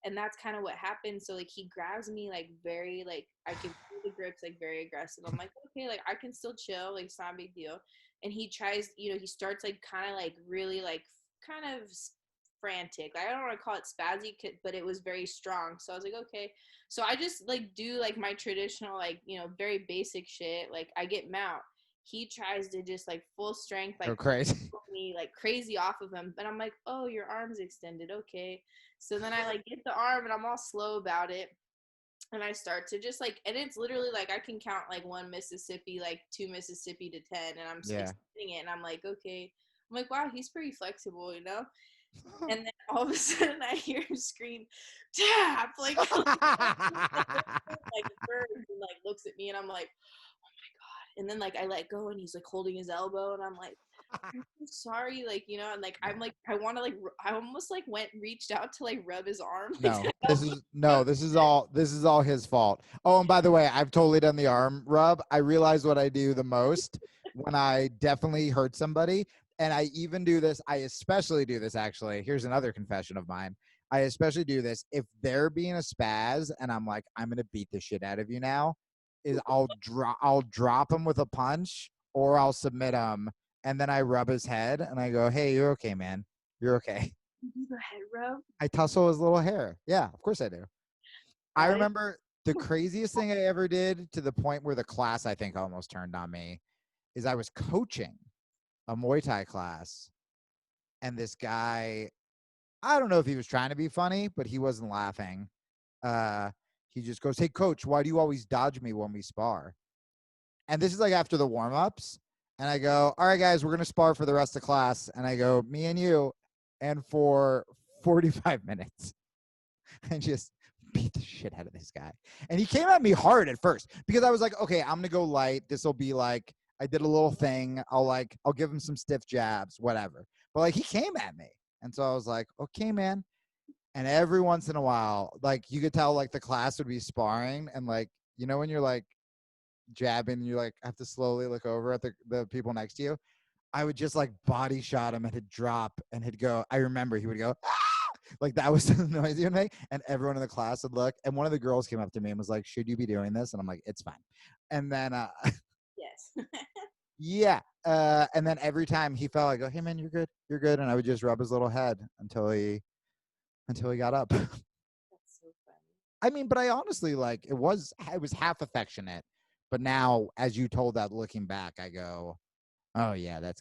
And that's kind of what happened. So like he grabs me like very like I can feel the grips like very aggressive. I'm like, okay, like I can still chill, like it's not a big deal. And he tries, he starts like kind of like really like kind of frantic. Like, I don't want to call it spazzy, but it was very strong. So I was like, okay. So I just like do like my traditional like very basic shit. Like I get mount. He tries to just like full strength Go like crazy. me like crazy off of him, but I'm like, oh, your arm's extended, okay. So then I like get the arm and I'm all slow about it. And I start to just like, and it's literally like I can count like one Mississippi, like two Mississippi to 10, and I'm Yeah. extending it. And I'm like, okay. I'm like, wow, he's pretty flexible. And then all of a sudden I hear him scream, tap, like, like birds, and like looks at me, and I'm like, and then like I let go, and he's like holding his elbow, and I'm like, I'm so sorry, like and like I'm like I want to like I almost like reached out to like rub his arm, like No, this is all his fault. Oh, and by the way, I've totally done the arm rub. I realize what I do the most when I definitely hurt somebody. And I even do this, I especially do this actually. Here's another confession of mine. I especially do this if they're being a spaz and I'm like, I'm gonna beat the shit out of you now, is I'll drop him with a punch or I'll submit him and then I rub his head and I go, hey, you're okay, man. You're okay. do the head rub. I tussle his little hair. Yeah, of course I do. I That is remember the craziest thing I ever did to the point where the class I think almost turned on me is I was coaching a Muay Thai class and this guy, I don't know if he was trying to be funny, but he wasn't laughing. Uh, he just goes, "Hey coach, why do you always dodge me when we spar?" And this is like after the warm-ups. And I go, all right, guys, we're going to spar for the rest of class. And I go, me and you. And for 45 minutes, I just beat the shit out of this guy. And he came at me hard at first because I was like, okay, I'm going to go light. This will be like, I did a little thing. I'll give him some stiff jabs, whatever. But like, he came at me. And so I was like, okay, man. And every once in a while, like, you could tell like the class would be sparring. And like, you know, when you're like jabbing, you like have to slowly look over at the people next to you. I would just like body shot him and he'd drop and he'd go. I remember he would go, ah! Like that was the noise he would make. And everyone in the class would look. And one of the girls came up to me and was like, should you be doing this? And I'm like, it's fine. And then, Yes. yeah. And then every time he fell, I go, hey man, you're good. You're good. And I would just rub his little head until he got up. That's so funny. I mean, but I honestly like, it was half affectionate. But now, as you told that looking back, I go, oh yeah, that's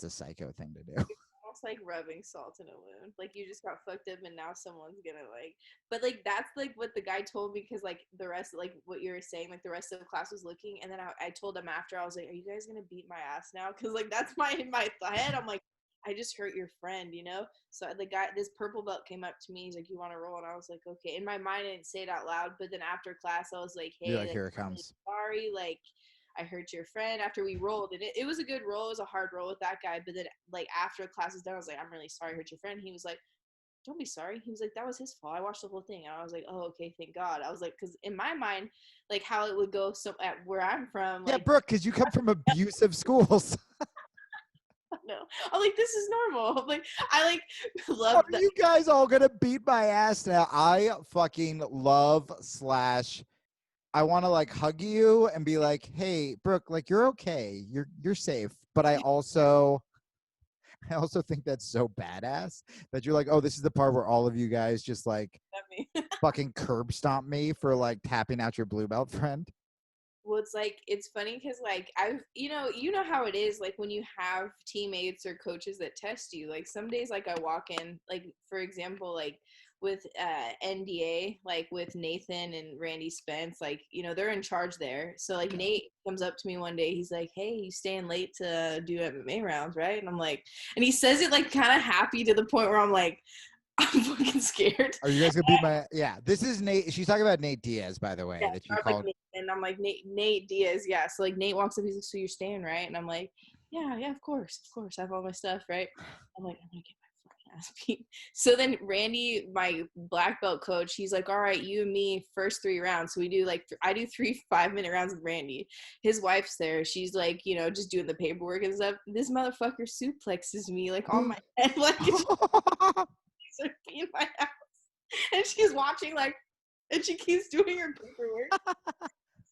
a psycho thing to do. Almost like rubbing salt in a wound. Like you just got fucked up and now someone's gonna like, but like that's like what the guy told me because like the rest, like what you were saying, like the rest of the class was looking, and then I told him after, I was like, are you guys gonna beat my ass now? Because like that's in my head, I'm like, I just hurt your friend, you know? So the guy, this purple belt came up to me, he's like, you want to roll? And I was like, okay. In my mind, I didn't say it out loud, but then after class, I was like, hey, You're like, like, here it I'm really comes. sorry, like I hurt your friend after we rolled. And it was a good roll. It was a hard roll with that guy. But then like after class was done, I was like, I'm really sorry I hurt your friend. He was like, don't be sorry. He was like, that was his fault. I watched the whole thing. And I was like, oh, okay, thank God. I was like, because in my mind, like how it would go at where I'm from, Yeah, like, Brooke, because you come from abusive schools. no. I'm like, this is normal. I'm like, I like love Are that. you guys all gonna beat my ass now? I fucking love / I want to like hug you and be like, hey, Brooke, like you're okay. You're safe. But I also think that's so badass that you're like, oh, this is the part where all of you guys just like Me. fucking curb stomp me for like tapping out your blue belt friend. Well, it's like it's funny because like I've you know how it is like when you have teammates or coaches that test you. Like some days like I walk in, like for example, like with NDA, like with Nathan and Randy Spence, like they're in charge there. So like Nate comes up to me one day, he's like, hey, you staying late to do MMA rounds, right? And I'm like, and he says it like kind of happy to the point where I'm like, I'm fucking scared. Are you guys gonna beat my? Yeah, this is Nate. She's talking about Nate Diaz, by the way, Yeah, that you I was like, called. Nate, and I'm like, Nate Diaz, yeah. So like Nate walks up, he's like, so you're staying, right? And I'm like, yeah, of course. I have all my stuff, right? I'm like, I'm gonna get my fucking ass beat. So then Randy, my black belt coach, he's like, all right, you and me, first 3 rounds. So we do like, I do 3 5-minute rounds with Randy. His wife's there. She's like, just doing the paperwork and stuff. This motherfucker suplexes me like on my head, like it's being my ass. And she's watching like, and she keeps doing her paperwork.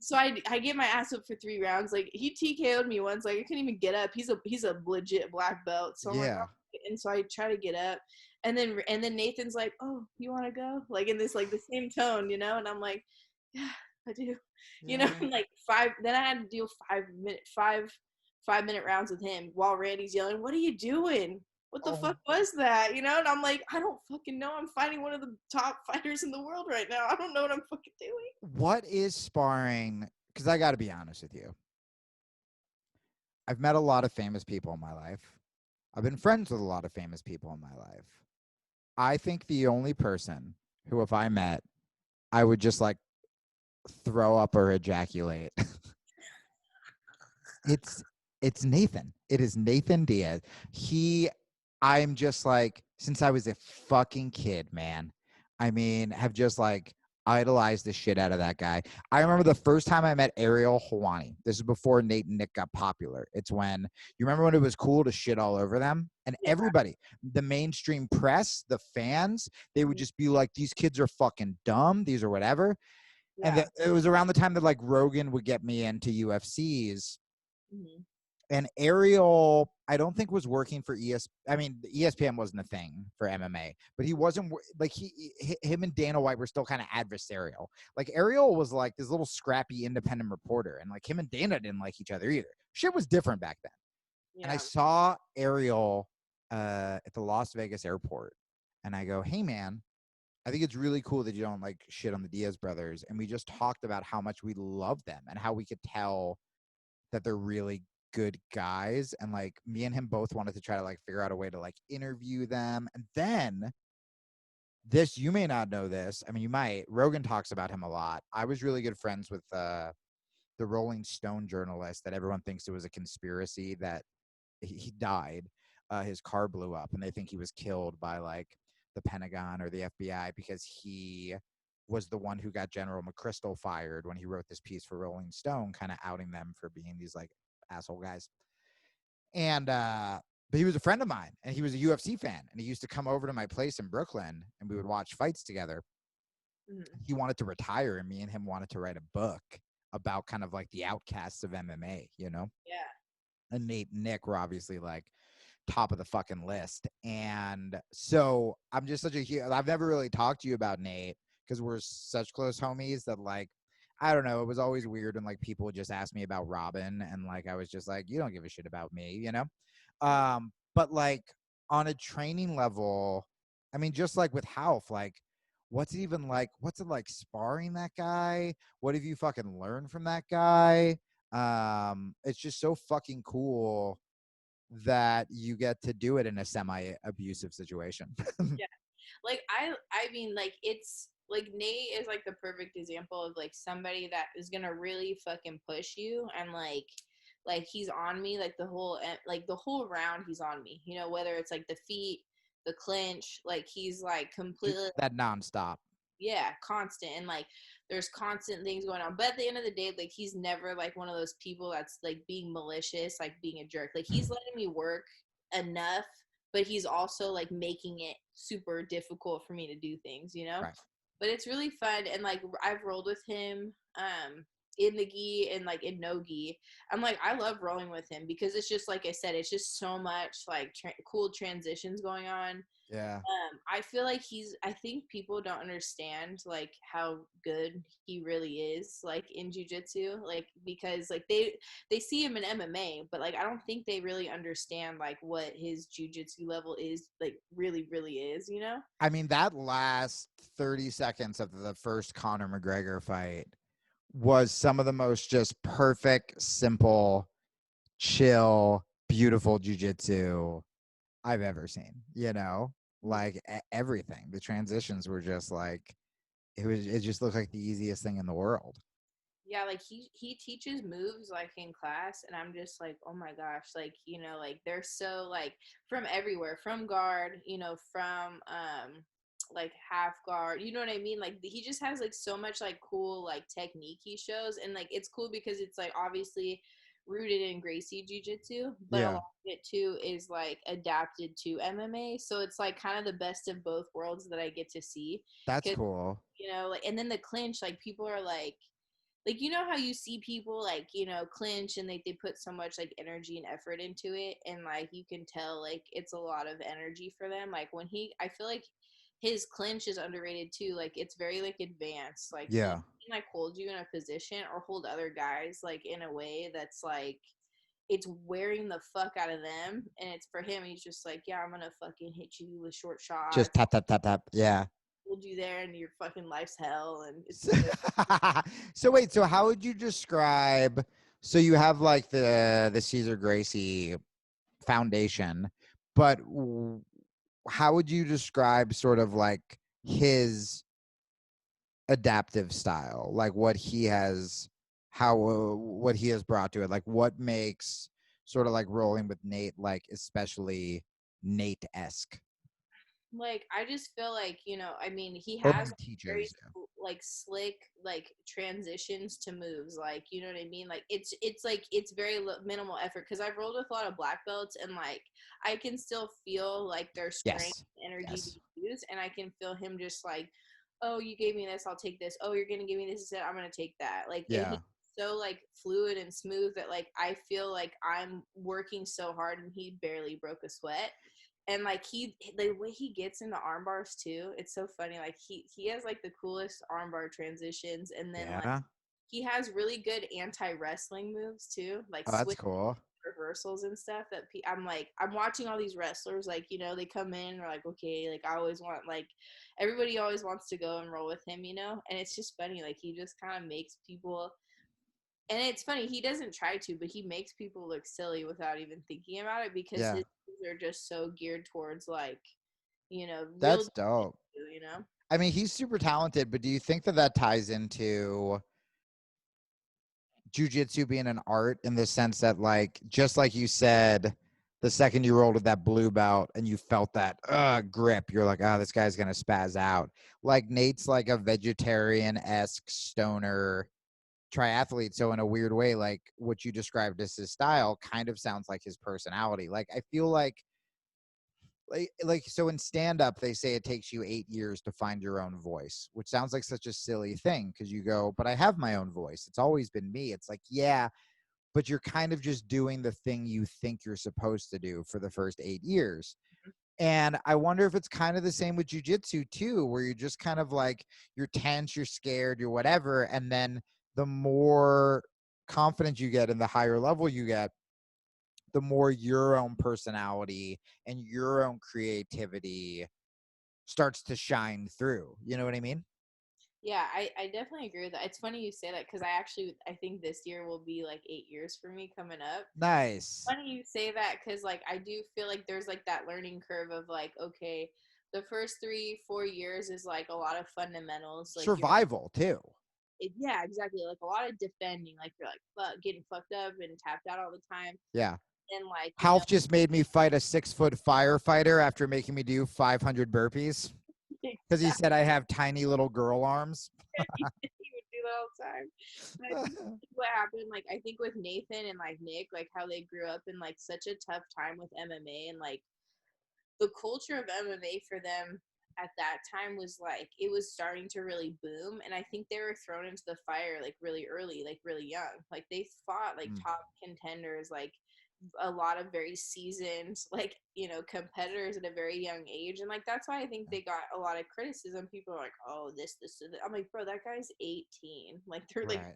So I get my ass up for 3 rounds. Like he TKO'd me once. Like I couldn't even get up. He's a legit black belt. So I'm like, Yeah. oh. And so I try to get up, and then Nathan's like, oh, you want to go? Like in this like the same tone, and I'm like, yeah, I do. Yeah. And like 5. Then I had to do 5-minute rounds with him while Randy's yelling, what are you doing? What the fuck was that? And I'm like, I don't fucking know. I'm fighting one of the top fighters in the world right now. I don't know what I'm fucking doing. What is sparring? Because I got to be honest with you. I've met a lot of famous people in my life. I've been friends with a lot of famous people in my life. I think the only person who, if I met, I would just like throw up or ejaculate. It's Nathan. It is Nathan Diaz. I'm just like, since I was a fucking kid, man, I mean, have just like idolized the shit out of that guy. I remember the first time I met Ariel Helwani. This is before Nate and Nick got popular. It's when, you remember when it was cool to shit all over them? And everybody, the mainstream press, the fans, they would just be like, these kids are fucking dumb. These are whatever. Yeah. And it was around the time that like Rogan would get me into UFCs. Mm-hmm. And Ariel, I don't think was working for I mean, ESPN wasn't a thing for MMA, but he wasn't like him and Dana White were still kind of adversarial. Like Ariel was like this little scrappy independent reporter, and like him and Dana didn't like each other either. Shit was different back then. Yeah. And I saw Ariel at the Las Vegas airport, and I go, "Hey, man, I think it's really cool that you don't like shit on the Diaz brothers. And we just talked about how much we love them and how we could tell that they're really good guys. And like me and him both wanted to try to like figure out a way to like interview them. And then this, you may not know this. I mean, you might. Rogan talks about him a lot. I was really good friends with the Rolling Stone journalist that everyone thinks it was a conspiracy that he died. His car blew up, and they think he was killed by like the Pentagon or the FBI because he was the one who got General McChrystal fired when he wrote this piece for Rolling Stone, kind of outing them for being these like asshole guys. And but he was a friend of mine, and he was a UFC fan, and he used to come over to my place in Brooklyn, and we would watch fights together. He wanted to retire, and me and him wanted to write a book about kind of like the outcasts of MMA, you know? Yeah. And Nate and Nick were obviously like top of the fucking list. And so I'm just such a huge, I've never really talked to you about Nate because we're such close homies that like, I don't know, it was always weird when like people would just ask me about Robin and like I was just like, you don't give a shit about me, you know? But like on a training level, I mean, just like with Half, like what's it even like, what's it like sparring that guy? What have you fucking learned from that guy? It's just so fucking cool that you get to do it in a semi-abusive situation. Yeah. Like I mean like it's like Nate is like the perfect example of like somebody that is gonna really fucking push you and like he's on me like the whole round he's on me, you know, whether it's like the feet, the clinch, like he's like Just completely, that nonstop. yeah, constant, and like there's constant things going on, but at the end of the day like he's never like one of those people that's like being malicious, like being a jerk. Like he's letting me work enough, but he's also like making it super difficult for me to do things, you know. Right. But it's really fun, and like I've rolled with him in the gi and like in no gi. I'm like, I love rolling with him because it's just like I said, it's just so much like cool transitions going on. Yeah. I feel like I think people don't understand like how good he really is like in jiu-jitsu, like because like they see him in MMA, but like I don't think they really understand like what his jiu-jitsu level is, like really is, you know. I mean, that last 30 seconds of the first Conor McGregor fight was some of the most just perfect, simple, chill, beautiful jujitsu I've ever seen, you know? Like everything. The transitions were just like it just looked like the easiest thing in the world. Yeah, like he teaches moves like in class, and I'm just like, oh my gosh, like, you know, like they're so like from everywhere, from guard, you know, from like half guard, you know what I mean? Like he just has like so much like cool like technique he shows, and like it's cool because it's like obviously rooted in Gracie jiu-jitsu, but a lot Yeah. of it too is like adapted to MMA, so it's like kind of the best of both worlds that I get to see. That's Because, cool. you know, like, and then the clinch, like people are like, you know how you see people like, you know, clinch and they put so much like energy and effort into it, and like you can tell like it's a lot of energy for them. Like when I feel like his clinch is underrated too. Like it's very like advanced. Like he Yeah. can like hold you in a position or hold other guys like in a way that's like it's wearing the fuck out of them, and it's for him, he's just like, yeah, I'm gonna fucking hit you with short Just shots, tap tap tap tap. Yeah. hold you there and your fucking life's hell, and it's So, so wait, so how would you describe, so you have like the Caesar Gracie foundation, but how would you describe sort of like his adaptive style, like what he has, how what he has brought to it, like what makes sort of like rolling with Nate like especially Nate-esque, like I just feel like, you know, I mean, he or has what he very teaches you? like slick like transitions to moves, like, you know what I mean, like it's like it's very minimal effort because I've rolled with a lot of black belts, and like I can still feel like their strength Yes. and energy Yes. being used, and I can feel him just like, oh, you gave me this, I'll take this, oh, you're gonna give me this instead, I'm gonna take that, like, and Yeah. he's so like fluid and smooth that like I feel like I'm working so hard and he barely broke a sweat. And like the way he gets into arm bars too, it's so funny. Like he has like the coolest armbar transitions, and then like Yeah. he has really good anti wrestling moves too, like Oh, that's switch cool. reversals and stuff that I'm like, I'm watching all these wrestlers, like, you know, they come in and are like, okay, like I always want, like, everybody always wants to go and roll with him, you know, and it's just funny, like he just kind of makes people, and it's funny, he doesn't try to, but he makes people look silly without even thinking about it because Yeah, his moves are just so geared towards like, you know, real, that's dope. you know. I mean, he's super talented, but do you think that that ties into jujitsu being an art in the sense that, like, just like you said, the second you rolled with that blue belt and you felt that grip, you're like, oh, this guy's gonna spaz out. Like Nate's like a vegetarian-esque stoner triathlete. So in a weird way, like what you described as his style kind of sounds like his personality. Like I feel like so in stand up they say it takes you 8 years to find your own voice, which sounds like such a silly thing because you go, but I have my own voice, it's always been me. It's like, yeah, but you're kind of just doing the thing you think you're supposed to do for the first 8 years. And I wonder if it's kind of the same with jujitsu too, where you're just kind of like, you're tense, you're scared, you're whatever, and then the more confident you get and the higher level you get, the more your own personality and your own creativity starts to shine through. You know what I mean? Yeah, I definitely agree with that. It's funny you say that because I think this year will be like 8 years for me coming up. Nice. Funny you say that because like I do feel like there's like that learning curve of like, okay, the first 3 4 years is like a lot of fundamentals, like you're, Survival too. yeah, exactly, like a lot of defending, like you're like getting fucked up and tapped out all the time, Yeah. and like, you know, Half just made me fight a 6-foot firefighter after making me do 500 burpees because he said I have tiny little girl arms. he would do that all the time. But I think what happened, like I think with Nathan and like Nick, like how they grew up in like such a tough time with MMA, and like the culture of MMA for them at that time was like it was starting to really boom, and I think they were thrown into the fire like really early, like really young. Like they fought like Mm, top contenders, like a lot of very seasoned, like, you know, competitors at a very young age, and like that's why I think they got a lot of criticism. People are like, oh, this. I'm like, bro, that guy's 18, like they're like right.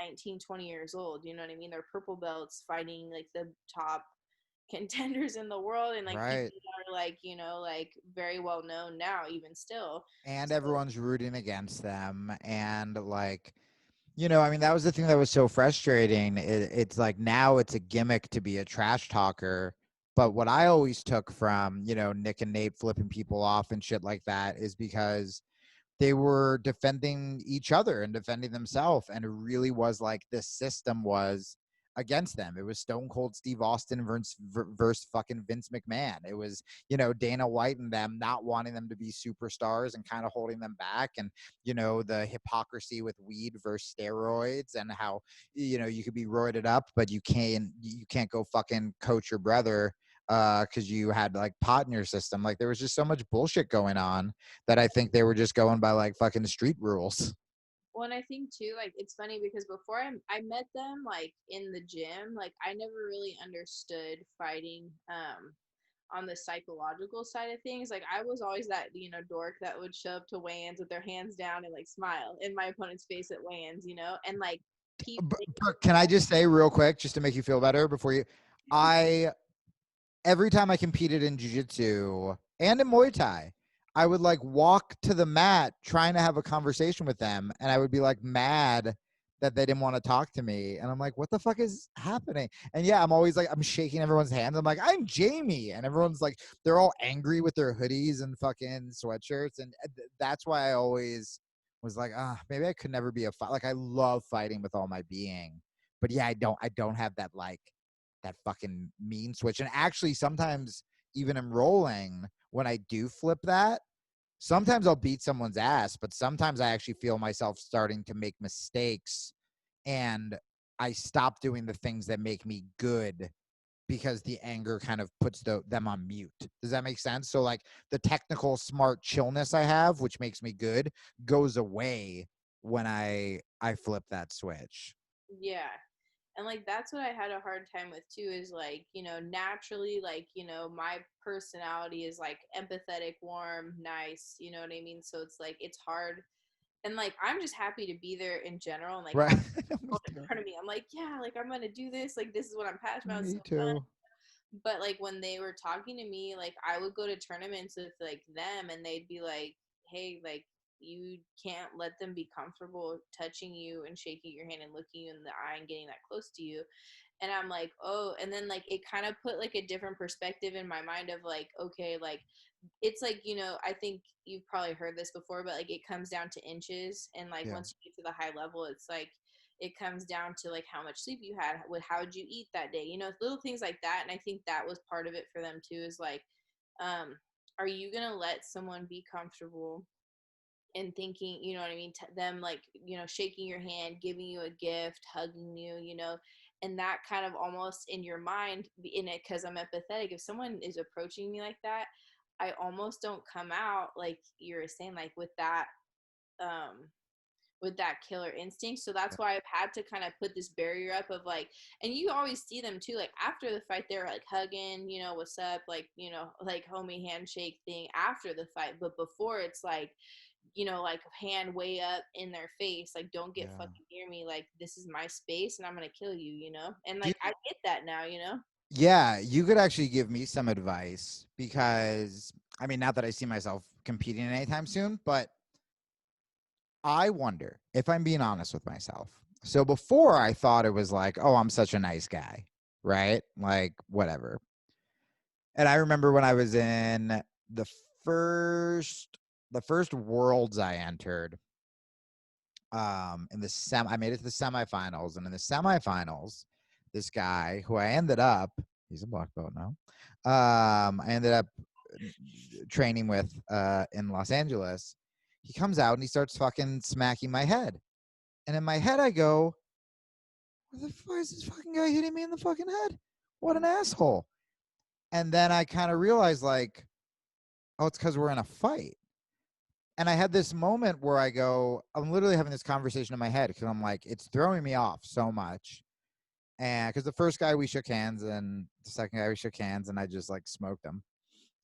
19, 20 years old, you know what I mean? They're purple belts fighting like the top contenders in the world, and like people Right. that are like, you know, like very well known now even still. And So everyone's rooting against them. And like, I mean, that was the thing that was so frustrating. It's like now it's a gimmick to be a trash talker. But what I always took from, Nick and Nate flipping people off and shit like that is because they were defending each other and defending themselves. And it really was like this system was against them. It was Stone Cold Steve Austin versus fucking Vince McMahon. It was, Dana White and them not wanting them to be superstars and kind of holding them back. And, the hypocrisy with weed versus steroids and how, you could be roided up, but you can't go fucking coach your brother because you had like pot in your system. Like there was just so much bullshit going on that I think they were just going by like fucking street rules. well, and I think too, like it's funny because before I met them like in the gym, like I never really understood fighting on the psychological side of things. Like I was always that, you know, dork that would show up to weigh-ins with their hands down and like smile in my opponent's face at weigh-ins, you know, and like people. Can I just say real quick, just to make you feel better before I every time I competed in jiu-jitsu and in Muay Thai, I would like walk to the mat trying to have a conversation with them, and I would be like mad that they didn't want to talk to me. And I'm like, what the fuck is happening? And yeah, I'm always like, I'm shaking everyone's hands. I'm like, I'm Jamie. And everyone's like, they're all angry with their hoodies and fucking sweatshirts. And that's why I always was like, maybe I could never be a fight. Like I love fighting with all my being. But yeah, I don't have that like that fucking mean switch. And actually, sometimes even in rolling, when I do flip that, sometimes I'll beat someone's ass, but sometimes I actually feel myself starting to make mistakes and I stop doing the things that make me good because the anger kind of puts them on mute. Does that make sense? So like the technical smart chillness I have, which makes me good, goes away when I flip that switch. Yeah. And like that's what I had a hard time with too, is like, you know, naturally, like, you know, my personality is like empathetic, warm, nice, you know what I mean? So it's like it's hard And like, I'm just happy to be there in general, and like Right. have Me people in too. front of me. I'm like, yeah, like I'm gonna do this. Like this is what I'm passionate about. It's Me so fun. too. But like when they were talking to me, like I would go to tournaments with like them, and they'd be like, hey, like you can't let them be comfortable touching you and shaking your hand and looking you in the eye and getting that close to you. And I'm like, oh, and then like it kind of put like a different perspective in my mind of like, okay, like it's like, I think you've probably heard this before, but like it comes down to inches, and like Yeah. once you get to the high level, it's like it comes down to like how much sleep you had, with how did you eat that day, little things like that. And I think that was part of it for them too, is like, um are you gonna let someone be comfortable and thinking, you know what I mean, them like, shaking your hand, giving you a gift, hugging you, and that kind of almost in your mind, in it, because I'm empathetic, if someone is approaching me like that, I almost don't come out like you're saying, like um with that killer instinct. So that's why I've had to kind of put this barrier up of like, and you always see them too, like after the fight, they're like hugging, what's up, like, like homie handshake thing after the fight. But before, it's like, like hand way up in their face, like don't get Yeah. fucking near me, like this is my space and I'm gonna kill you. And Do like I get that now. Yeah, you could actually give me some advice because I mean, not that I see myself competing anytime soon, but I wonder if I'm being honest with myself. So before I thought it was like, oh, I'm such a nice guy, right? Like, whatever. And I remember when I was in the first the first worlds I entered, in I made it to the semifinals, and in the semifinals, this guy who I ended up, he's a black belt now. I ended up training with in Los Angeles. He comes out and he starts fucking smacking my head. And in my head, I go, "What the fuck is this fucking guy hitting me in the fucking head? What an asshole!" And then I kind of realized, like, oh, it's because we're in a fight. And I had this moment where I go, I'm literally having this conversation in my head because I'm like, it's throwing me off so much. And because the first guy we shook hands, and the second guy we shook hands, and I just like smoked him.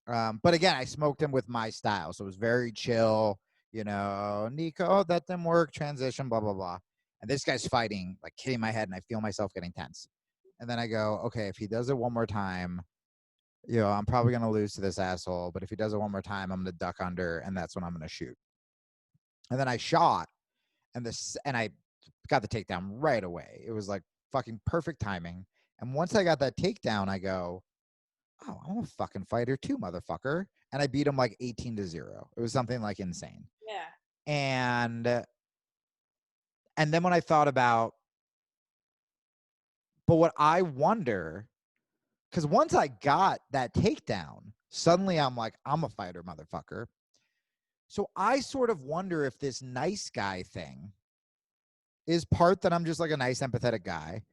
But again, I smoked him with my style, so it was very chill. Nico, oh, that didn't work. Transition, blah blah blah. And this guy's fighting, like hitting my head, and I feel myself getting tense. And then I go, okay, if he does it one more time, I'm probably gonna lose to this asshole. But if he does it one more time, I'm gonna duck under, and that's when I'm gonna shoot. And then I shot, and I got the takedown right away. It was like fucking perfect timing. And once I got that takedown, I go, oh, I'm a fucking fighter too, motherfucker. And I beat him like 18-0. It was something like insane. Yeah. And then when I thought about, but what I wonder, because once I got that takedown, suddenly I'm like, I'm a fighter, motherfucker. So I sort of wonder if this nice guy thing is part that I'm just like a nice, empathetic guy,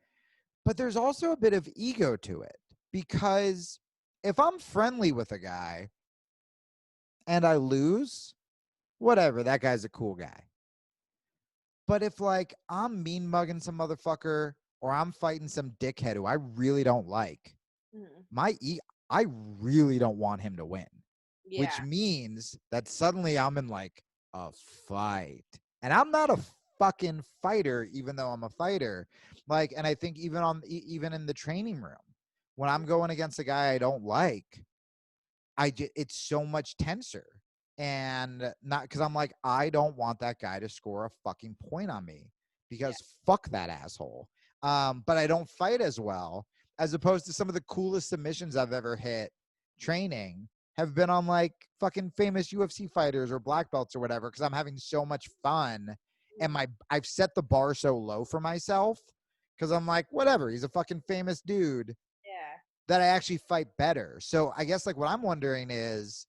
but there's also a bit of ego to it, because if I'm friendly with a guy and I lose, whatever, that guy's a cool guy. But if like I'm mean mugging some motherfucker or I'm fighting some dickhead who I really don't like, Mhm. I really don't want him to win, Yeah. which means that suddenly I'm in like a fight. And I'm not a fucking fighter, even though I'm a fighter. Like, and I think even in the training room, when I'm going against a guy I don't like, it's so much tenser. And not because I'm like, I don't want that guy to score a fucking point on me, Yeah. because fuck that asshole. But I don't fight as well, as opposed to some of the coolest submissions I've ever hit training have been on like fucking famous UFC fighters or black belts or whatever, because I'm having so much fun. And I've set the bar so low for myself because I'm like, whatever, he's a fucking famous dude, Yeah. that I actually fight better. So I guess like what I'm wondering is,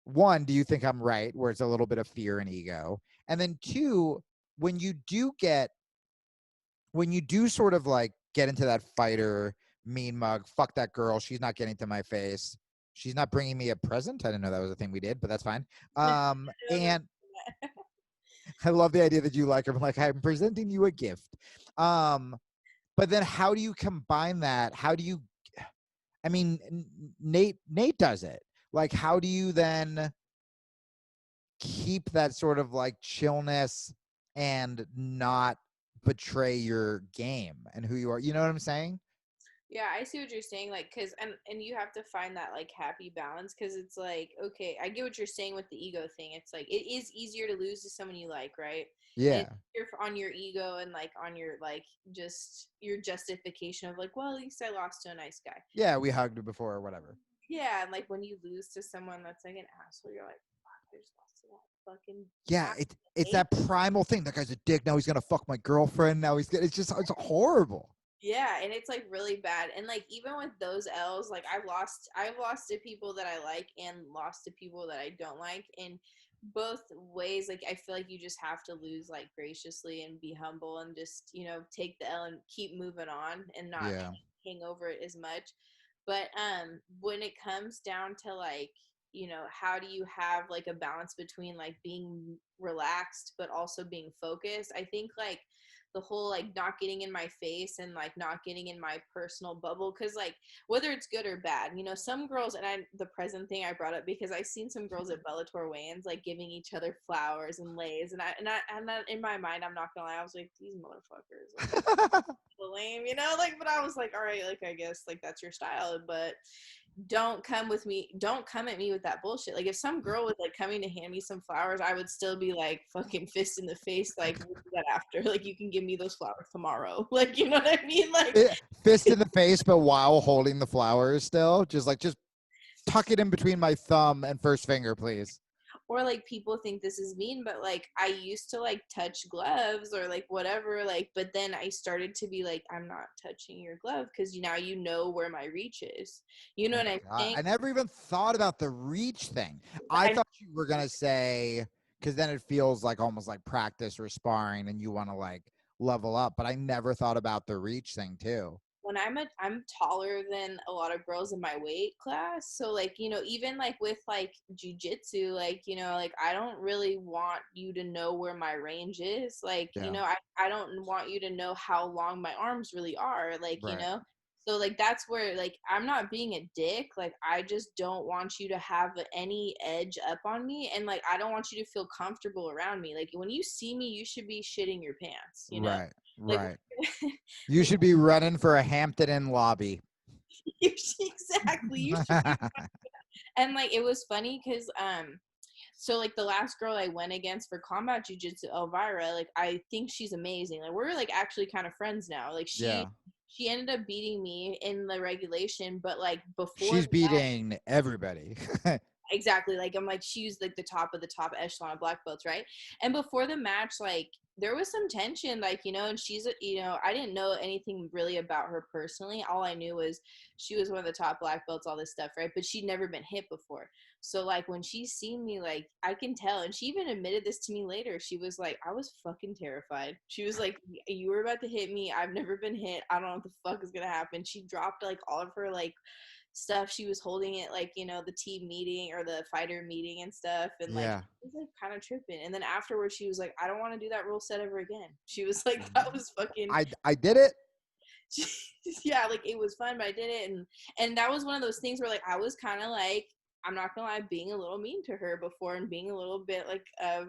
one, do you think I'm right, where it's a little bit of fear and ego? And then two, when you do sort of like get into that fighter, mean mug, fuck that girl, she's not getting to my face, she's not bringing me a present. I didn't know that was a thing we did, but that's fine. And I love the idea that you like her. I'm like, I'm presenting you a gift. But then how do you combine that? I mean, Nate does it. Like, how do you then keep that sort of like chillness and not betray your game and who you are. You know what I'm saying? Yeah, I see what you're saying. Like, cause and you have to find that like happy balance. Cause it's like, okay, I get what you're saying with the ego thing. It's like it is easier to lose to someone you like, right? And Yeah. it's easier on your ego and like on your like just your justification of like, well, at least I lost to a nice guy. Yeah, we hugged before or whatever. Yeah, and like when you lose to someone that's like an asshole, you're like, fuck, I just lost to that fucking Yeah, it's asshole. that primal thing. That guy's a dick. Now he's gonna fuck my girlfriend. Now he's gonna. It's horrible. Yeah, and it's like really bad. And like even with those L's, like I've lost to people that I like and lost to people that I don't like. In both ways, like I feel like you just have to lose like graciously and be humble and just, take the L and keep moving on and not Yeah. hang over it as much. But when it comes down to like, how do you have like a balance between like being relaxed but also being focused? I think like the whole like not getting in my face and like not getting in my personal bubble, because like whether it's good or bad, some girls, and the present thing I brought up because I seen some girls at Bellator weigh-ins like giving each other flowers and lays, and not in my mind, I'm not gonna lie, I was like, these motherfuckers like lame, like, but I was like, all right, like I guess like that's your style, but don't come at me with that bullshit. Like if some girl was like coming to hand me some flowers, I would still be like fucking fist in the face, like we'll do that after. Like you can give me those flowers tomorrow. Like you know what I mean? Like Fist in the face, but while holding the flowers still. Just tuck it in between my thumb and first finger, please. or like people think this is mean, but like I used to like touch gloves or like whatever, like but then I started to be like, I'm not touching your glove because now you know where my reach is. You know Oh what my I'm God. saying? I never even thought about the reach thing. I I thought you were going to say, because then it feels like almost like practice or sparring and you want to like level up. But I never thought about the reach thing too. when I'm taller than a lot of girls in my weight class. So like, even like with like jujitsu, like, like I don't really want you to know where my range is. Like, Yeah. I don't want you to know how long my arms really are. Like, Right. So like that's where like I'm not being a dick. Like I just don't want you to have any edge up on me. And like I don't want you to feel comfortable around me. Like when you see me, you should be shitting your pants. Right. Like Right. You should be running for a Hampton Inn lobby. exactly. You should be. And like it was funny because so like the last girl I went against for combat jiu-jitsu, Elvira, like I think she's amazing. Like we're like actually kind of friends now. Like Yeah. she ended up beating me in the regulation, but like before She's that, beating everybody. exactly, like I'm like she's like the top of the top echelon of black belts, right? And before the match, like there was some tension, like and she's I didn't know anything really about her personally. All I knew was she was one of the top black belts, all this stuff, right? But she'd never been hit before. So like when she seen me, like I can tell, and she even admitted this to me later, she was like, I was fucking terrified. She was like, you were about to hit me, I've never been hit, I don't know what the fuck is gonna happen. She dropped like all of her like stuff she was holding it, like the team meeting or the fighter meeting and stuff, and like Yeah. it was like kind of tripping. And then afterwards she was like, I don't want to do that rule set ever again. She was like, that was fucking I did it. yeah, like it was fun, but I did it. And that was one of those things where like I was kind of like, I'm not gonna lie, being a little mean to her before and being a little bit like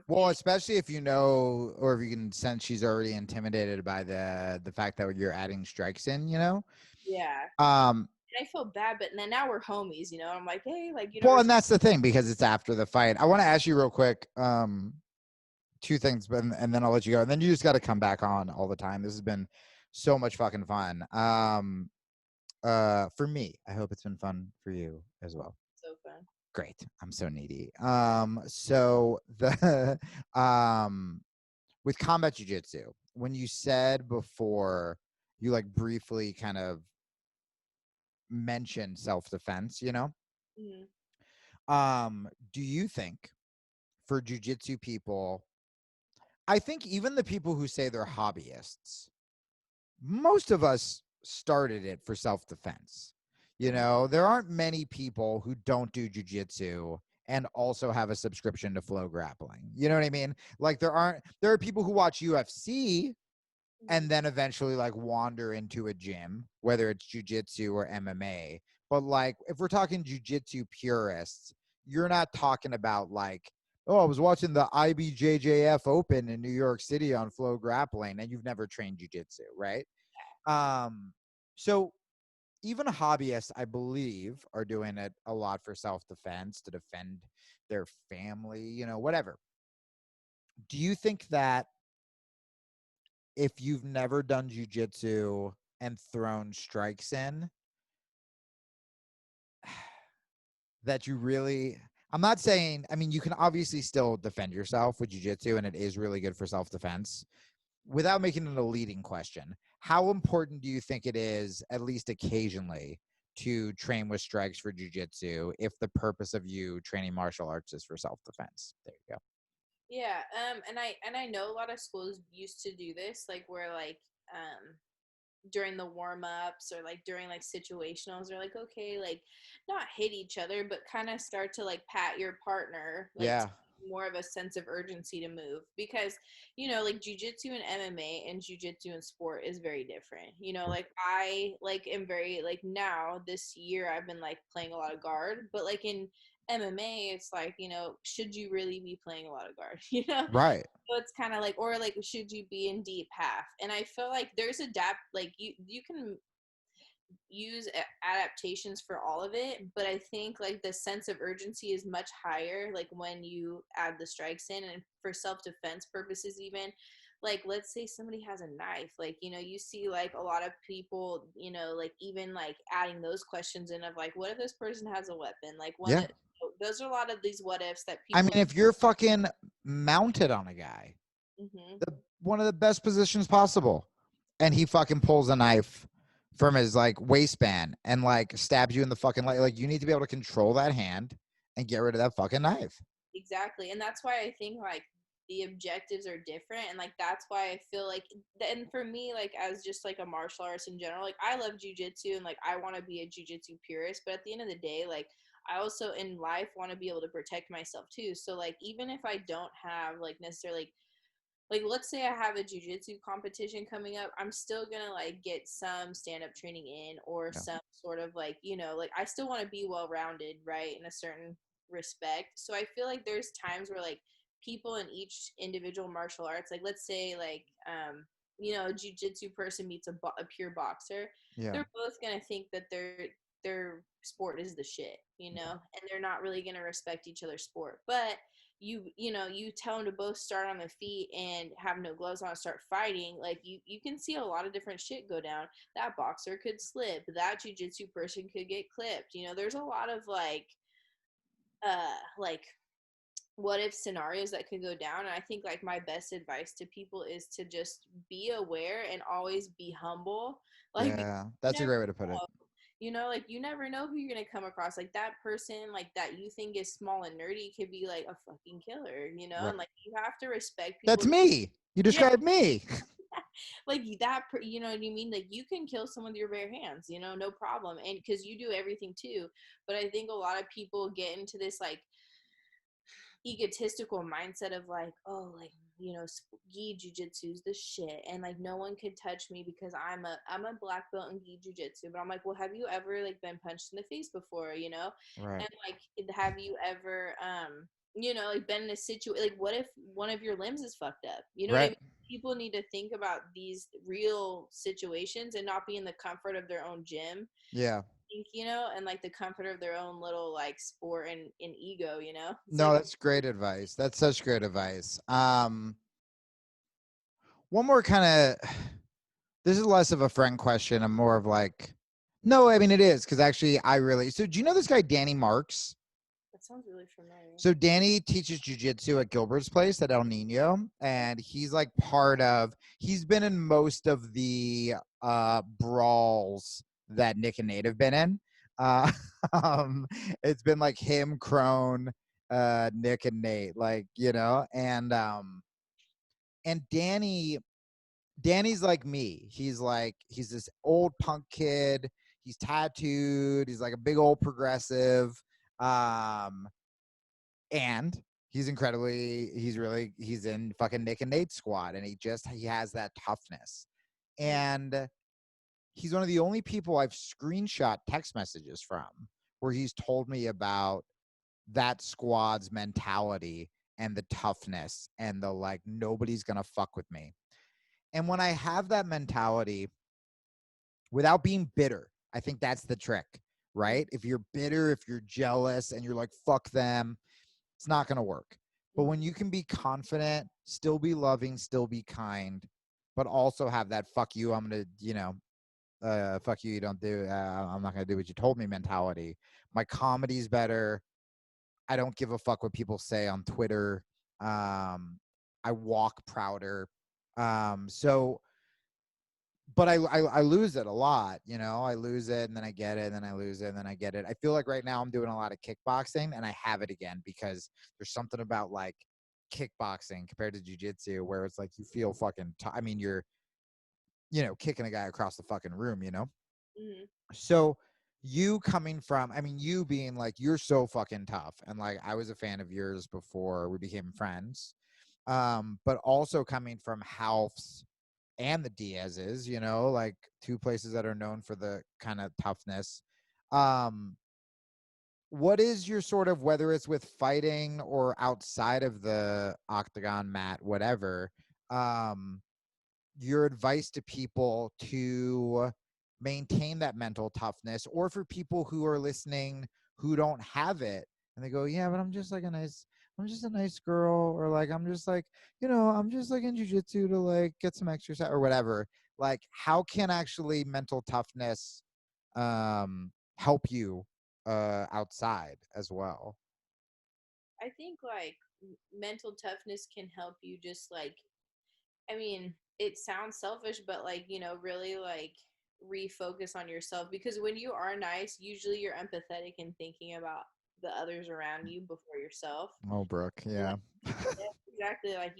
Well, especially if you know, or if you can sense she's already intimidated by the fact that you're adding strikes in, yeah. Um, And I feel bad, but then now we're homies, I'm like, hey, like well, and that's the thing because it's after the fight. I want to ask you real quick, two things, but and then I'll let you go, and then you just got to come back on all the time. This has been so much fucking fun. For me, I hope it's been fun for you as well. so fun. Great. I'm so needy. So the with combat jiu-jitsu, when you said before you like briefly kind of mentioned self-defense, do you think for jiu-jitsu people, I think even the people who say they're hobbyists, most of us started it for self-defense. There aren't many people who don't do jiu-jitsu and also have a subscription to Flow Grappling. You know what I mean? Like there are people who watch UFC and then eventually like wander into a gym, whether it's jiu-jitsu or MMA. But like if we're talking jiu-jitsu purists, you're not talking about like, oh, I was watching the IBJJF Open in New York City on Flow Grappling, and you've never trained jiu-jitsu, right? So even hobbyists, I believe, are doing it a lot for self-defense, to defend their family, you know, whatever. Do you think that if you've never done jiu-jitsu and thrown strikes in, that you really, I'm not saying, I mean, you can obviously still defend yourself with jiu-jitsu, and it is really good for self-defense. Without making it a leading question, how important do you think it is, at least occasionally, to train with strikes for jiu-jitsu if the purpose of you training martial arts is for self-defense? There you go. Yeah, and I know a lot of schools used to do this, like where like during the warm ups or like during like situationals, they're like, okay, like not hit each other, but kind of start to like pat your partner, like to Yeah. more of a sense of urgency to move, because you know like jujitsu and MMA and jujitsu and sport is very different. You know, like I like am very like now this year I've been like playing a lot of guard, but like in MMA it's like, you know, should you really be playing a lot of guard? You know, Right. so it's kind of like, or like, should you be in deep half? And I feel like there's like you can use adaptations for all of it, but I think like the sense of urgency is much higher like when you add the strikes in, and for self-defense purposes even, like let's say somebody has a knife, like you know you see like a lot of people, you know, like even like adding those questions in of like what if this person has a weapon, like one Yeah. of those are a lot of these what ifs that I mean, people. if you're fucking mounted on a guy, Mhm. one of the best positions possible, and he fucking pulls a knife from his like waistband and like stabs you in the fucking leg, like you need to be able to control that hand and get rid of that fucking knife. Exactly. And that's why I think like the objectives are different, and like that's why I feel like, and for me like as just like a martial artist in general, like I love jujitsu and like I want to be a jujitsu purist, but at the end of the day like I also in life want to be able to protect myself too. So like even if I don't have like necessarily like let's say I have a jujitsu competition coming up, I'm still gonna like get some stand up training in or Yeah. some sort of like, you know, like I still want to be well rounded, right, in a certain respect. So I feel like there's times where like people in each individual martial arts, like let's say like you know, a jujitsu person meets a pure boxer, Yeah. they're both gonna think that their sport is the shit, you know, and they're not really gonna respect each other's sport. But you know you tell them to both start on their feet and have no gloves on and start fighting, like you can see a lot of different shit go down. That boxer could slip, that jiu-jitsu person could get clipped, you know, there's a lot of like what if scenarios that could go down. And I think like my best advice to people is to just be aware and always be humble, like because Yeah. you That's a never great way to put it. know, you know, like you never know who you're gonna come across. Like that person, like that you think is small and nerdy, could be like a fucking killer, you know. Right. And like you have to respect That's people's. me. You Yeah, described me. like that. You know what I mean? Like you can kill someone with your bare hands, you know, no problem. And because you do everything too. But I think a lot of people get into this like egotistical mindset of like, oh, like you know, gi jujitsu's the shit, and like no one could touch me because I'm a black belt in gi jujitsu. But I'm like, well, have you ever like been punched in the face before, you know? Right. And like, have you ever you know, like been in a situation like what if one of your limbs is fucked up? You know what I Right. mean? People need to think about these real situations and not be in the comfort of their own gym, Yeah. you know, and like the comfort of their own little like sport and ego, you know? It's No, like that's great advice. That's such great advice. One more kind of, this is less of a friend question and more of like, no, I mean, it is because actually I really, so do you know this guy, Danny Marks? that sounds really familiar. So Danny teaches jujitsu at Gilbert's place at El Nino, and he's like part of, he's been in most of the brawls that Nick and Nate have been in. Uh, um, it's been like him, Crone, Nick and Nate, like, you know, and Danny's like me. He's like, he's this old punk kid. He's tattooed. He's like a big old progressive. Um, and he's he's in fucking Nick and Nate's squad, and he has that toughness. And he's one of the only people I've screenshot text messages from where he's told me about that squad's mentality and the toughness and the like, nobody's gonna fuck with me. And when I have that mentality without being bitter, I think that's the trick, right? If you're bitter, if you're jealous and you're like, fuck them, it's not gonna work. But when you can be confident, still be loving, still be kind, but also have that fuck you, I'm gonna, fuck you, you don't do, I'm not gonna do what you told me mentality. My comedy's better. I don't give a fuck what people say on Twitter. I walk prouder. So, but I lose it a lot, I lose it and then I get it and then I lose it and then I get it. I feel like right now I'm doing a lot of kickboxing and I have it again because there's something about like kickboxing compared to jiu-jitsu where it's like you feel fucking, I mean, you're, kicking a guy across the fucking room, Mm-hmm. So you coming from, I mean, you being like, you're so fucking tough. And like, I was a fan of yours before we became friends. But also coming from Half's and the Diaz's, like two places that are known for the kind of toughness. What is your sort of, whether it's with fighting or outside of the octagon mat, whatever, your advice to people to maintain that mental toughness, or for people who are listening who don't have it and they go, yeah, but I'm just a nice girl, or like, I'm just like, I'm just like in jiu-jitsu to like get some exercise or whatever. Like, how can actually mental toughness help you outside as well? I think like mental toughness can help you just like, I mean, it sounds selfish, but like, really like refocus on yourself because when you are nice, usually you're empathetic and thinking about the others around you before yourself. Oh, Brooke, And like, yeah. yeah, exactly. Like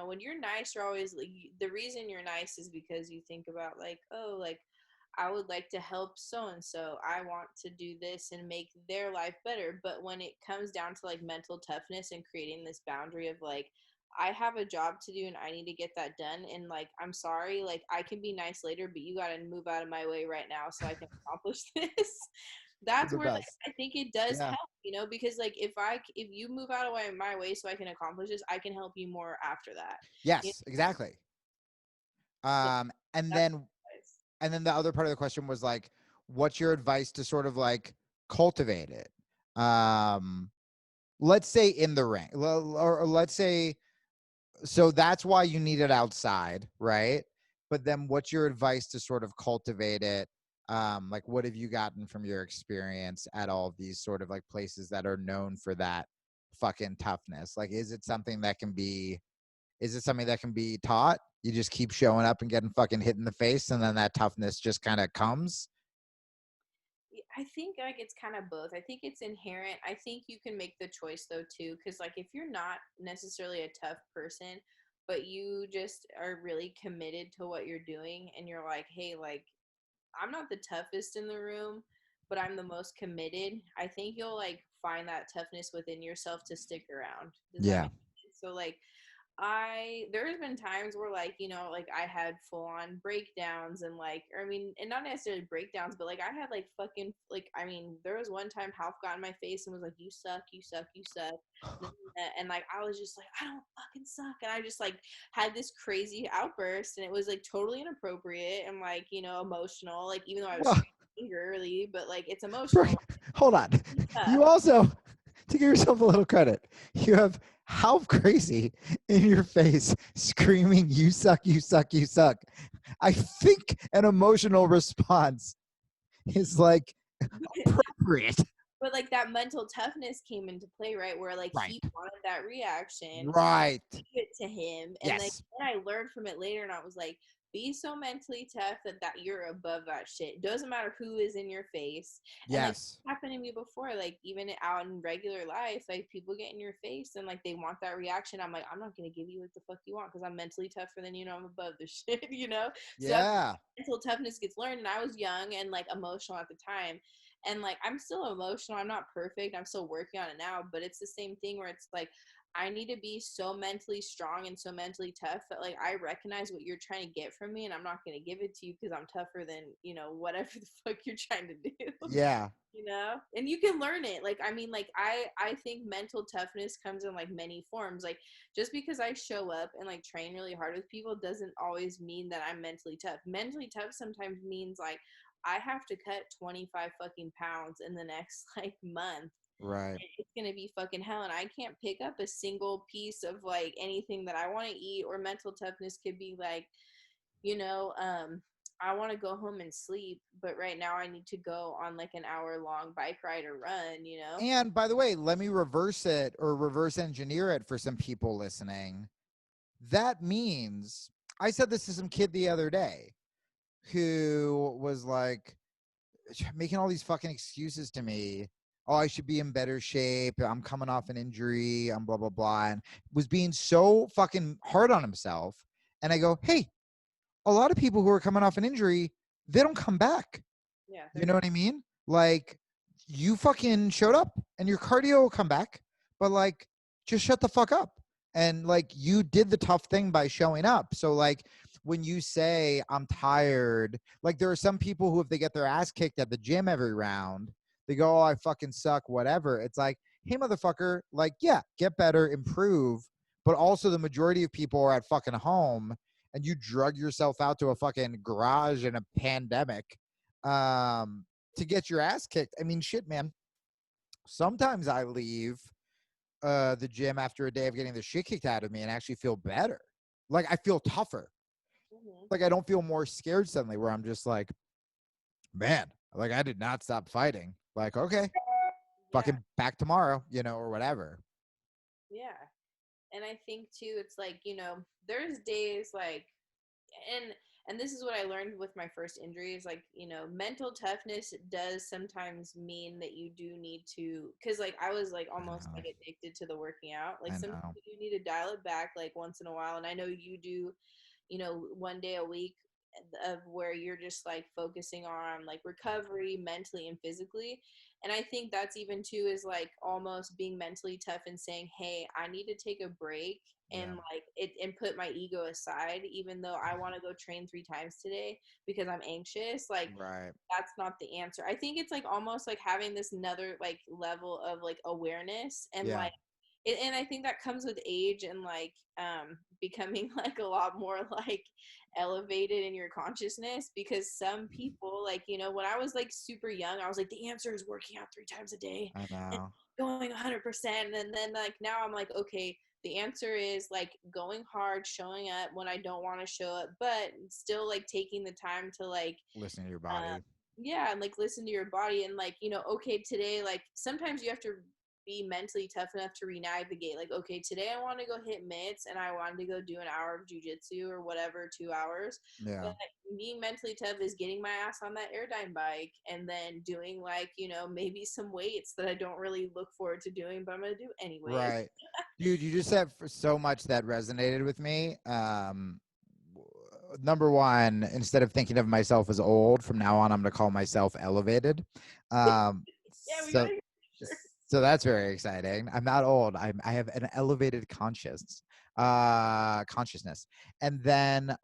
when you're nice, you're always like, the reason you're nice is because you think about like, oh, like I would like to help so and so. I want to do this and make their life better. But when it comes down to like mental toughness and creating this boundary of like, I have a job to do and I need to get that done. And like, I'm sorry, like I can be nice later, but you got to move out of my way right now so I can accomplish this. You're That's the where like best. I think it does Yeah. help, because like if you move out of my way so I can accomplish this, I can help you more after that. You Yes, exactly. so Um, and that's then the other part of the question was like, what's your advice to sort of like cultivate it? Um, let's say in the ring, or let's say, so that's why you need it outside, right? But then what's your advice to sort of cultivate it? Like, what have you gotten from your experience at all of these sort of like places that are known for that fucking toughness? Like, is it something that can be taught? You just keep showing up and getting fucking hit in the face, and then that toughness just kind of comes. I think like it's kind of both. I think it's inherent. I think you can make the choice though too, because like if you're not necessarily a tough person, but you just are really committed to what you're doing, and you're like, hey, like I'm not the toughest in the room, but I'm the most committed. I think you'll like find that toughness within yourself to stick around. Does that Yeah. make sense? So like there's been times where like like I had full on breakdowns and like, or I mean, and not necessarily breakdowns, but like I had like fucking like, I mean, there was one time Half got in my face and was like, you suck, you suck, you suck. And like I was just like, I don't fucking suck, and I just like had this crazy outburst, and it was like totally inappropriate and like emotional, like even though I was Well, screaming early, but like it's emotional. Brooke, hold on. Yeah. You also, to give yourself a little credit, you have half crazy in your face screaming, you suck, you suck, you suck. I think an emotional response is like appropriate. But like that mental toughness came into play, right? Where like Right. he wanted that reaction, Right. gave it to him, and like Yes. then I learned from it later, and I was like, be so mentally tough that you're above that shit. Doesn't matter who is in your face, and like Yes. happened to me before, like even out in regular life, like people get in your face and like they want that reaction. I'm like, I'm not gonna give you what the fuck you want because I'm mentally tougher than I'm above this shit. So Yeah. mental toughness gets learned, and I was young and like emotional at the time. And like, I'm still emotional. I'm not perfect. I'm still working on it now, but it's the same thing where it's like, I need to be so mentally strong and so mentally tough that like I recognize what you're trying to get from me, and I'm not going to give it to you because I'm tougher than, whatever the fuck you're trying to do. Yeah. And you can learn it. Like, I mean, like, I think mental toughness comes in like many forms. Like, just because I show up and like train really hard with people doesn't always mean that I'm mentally tough. Mentally tough sometimes means like I have to cut 25 fucking pounds in the next like month. Right. It's gonna be fucking hell, and I can't pick up a single piece of like anything that I want to eat. Or mental toughness could be like, you know um I want to go home and sleep, but right now I need to go on like an hour long bike ride or run. And by the way, let me reverse it or reverse engineer it for some people listening. That means I said this to some kid the other day who was like making all these fucking excuses to me. Oh, I should be in better shape. I'm coming off an injury. I'm blah, blah, blah. And was being so fucking hard on himself. And I go, hey, a lot of people who are coming off an injury, they don't come back. Yeah, You know what I mean? Like, you fucking showed up and your cardio will come back, but like, just shut the fuck up. And like, you did the tough thing by showing up. So like, when you say I'm tired, like there are some people who, if they get their ass kicked at the gym every round, they go, oh, I fucking suck, whatever. It's like, hey, motherfucker, like, yeah, get better, improve. But also the majority of people are at fucking home, and you drug yourself out to a fucking garage in a pandemic to get your ass kicked. I mean, shit, man. Sometimes I leave the gym after a day of getting the shit kicked out of me and actually feel better. Like, I feel tougher. hmm Like, I don't feel more scared suddenly, where I'm just like, man, like, I did not stop fighting. Like, okay, yeah, fucking back tomorrow, or whatever. yeah. And I think too, it's like, there's days like, and this is what I learned with my first injury is like, mental toughness does sometimes mean that you do need to, because like I was like I almost know. like addicted to the working out. Like I sometimes know. you need to dial it back like once in a while, and I know you do, one day a week of where you're just like focusing on like recovery mentally and physically. And I think that's even too is like almost being mentally tough and saying, hey, I need to take a break and Yeah. like it and put my ego aside, even though I want to go train 3 times today because I'm anxious. Like, Right. that's not the answer. I think it's like almost like having this another like level of like awareness and Yeah. like and I think that comes with age and like becoming like a lot more like elevated in your consciousness, because some people like, when I was like super young, I was like, the answer is working out 3 times a day I and know. going 100%. And then like now I'm like, okay, the answer is like going hard, showing up when I don't want to show up, but still like taking the time to like Listen to your uh, body. yeah, and like listen to your body and like, okay, today, like sometimes you have to be mentally tough enough to re-navigate. Like, okay, today I want to go hit mitts and I wanted to go do an hour of jujitsu or whatever, 2 hours. But Yeah. like, being mentally tough is getting my ass on that airdyne bike and then doing like, maybe some weights that I don't really look forward to doing, but I'm gonna do anyways. Right. Dude, you just said for so much that resonated with me. Number one, instead of thinking of myself as old, from now on, I'm going to call myself elevated. Um, Yeah, we so, gotta sure. so that's very exciting. I'm not old. I have an elevated consciousness. And then,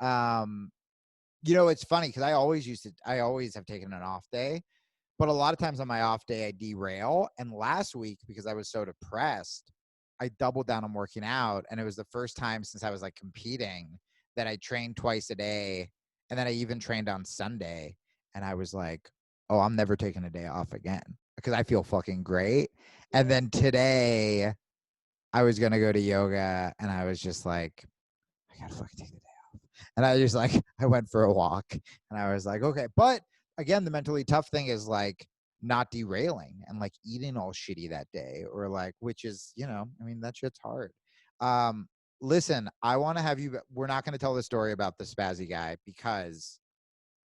it's funny because I always have taken an off day, but a lot of times on my off day, I derail. And last week, because I was so depressed, I doubled down on working out. And it was the first time since I was like competing that I trained twice a day. And then I even trained on Sunday. And I was like, oh, I'm never taking a day off again because I feel fucking great. And Yeah. then today I was going to go to yoga and I was just like, I gotta fucking take the day off. And I just like, I went for a walk and I was like, okay. But again, the mentally tough thing is like not derailing and like eating all shitty that day or like, which is, I mean, that shit's hard. Um, Listen, I want to have you, we're not going to tell the story about the spazzy guy because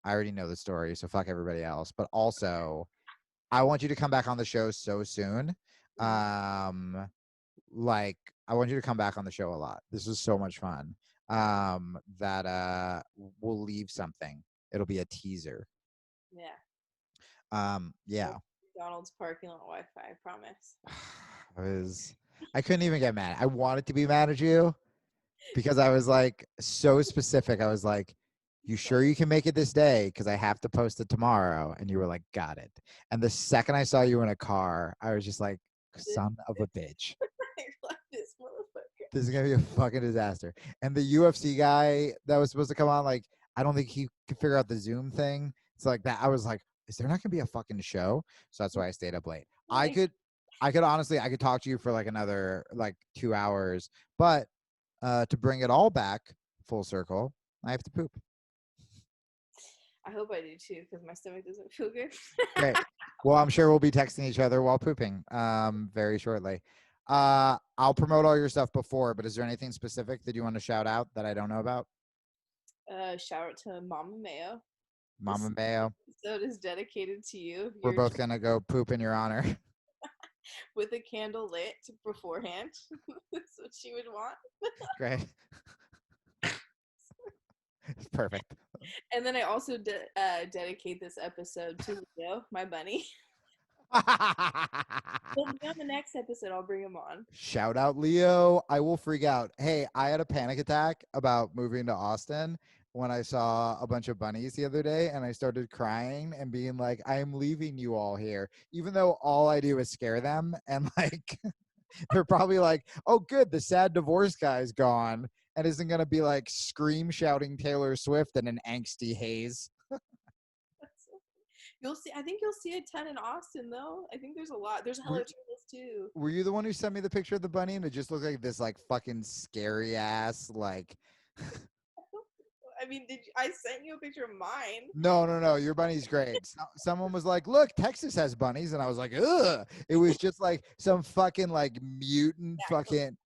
I already know the story. So fuck everybody else. But also, I want you to come back on the show so soon. Mhm. Um, like I want you to come back on the show a lot. This is so much fun. That we'll leave something. It'll be a teaser. Yeah. Yeah. McDonald's parking lot Wi-Fi. I promise. I couldn't even get mad. I wanted to be mad at you because I was like so specific. I was like, you sure you can make it this day? Because I have to post it tomorrow. And you were like, got it. And the second I saw you in a car, I was just like, son of a bitch. Like this motherfucker. This is gonna be a fucking disaster. And the UFC guy that was supposed to come on, like, I don't think he could figure out the Zoom thing. It's like that. I was like, is there not gonna be a fucking show? So that's why I stayed up late. I could honestly, I could talk to you for like another like 2 hours, but to bring it all back full circle, I have to poop. I hope I do too, because my stomach doesn't feel good. Great. Well, I'm sure we'll be texting each other while pooping very shortly. I'll promote all your stuff before, but is there anything specific that you want to shout out that I don't know about? Shout out to Mama Mayo. Mama Mayo. So it is dedicated to you. We're both gonna go poop in your honor. With a candle lit beforehand. That's what she would want. Great. Perfect. And then I also dedicate this episode to Leo, my bunny. He'll be on the next episode. I'll bring him on. Shout out Leo. I will freak out. Hey, I had a panic attack about moving to Austin when I saw a bunch of bunnies the other day, and I started crying and being like, I'm leaving you all here, even though all I do is scare them. And like, they're probably like, oh, good, the sad divorce guy's gone and isn't going to be like scream shouting Taylor Swift in an angsty haze. You'll see. I think you'll see a ton in Austin, though. I think there's a lot. There's Hello Turtles too. Were you the one who sent me the picture of the bunny and it just looked like this like fucking scary ass like? I mean, I sent you a picture of mine. No. Your bunny's great. Someone was like, "Look, Texas has bunnies," and I was like, "Ugh!" It was just like some fucking like mutant fucking.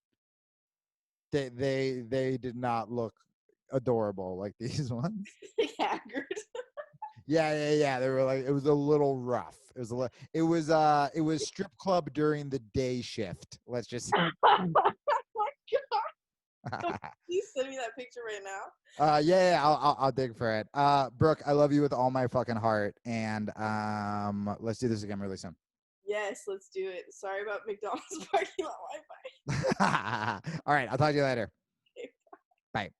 They did not look adorable like these ones. Haggard. Yeah. They were like, it was a little rough. It was strip club during the day shift. Let's just. Oh my god. Please send me that picture right now. Yeah, I'll dig for it. Brooke, I love you with all my fucking heart, and let's do this again really soon. Yes, let's do it. Sorry about McDonald's parking lot Wi-Fi. All right, I'll talk to you later. Okay, bye.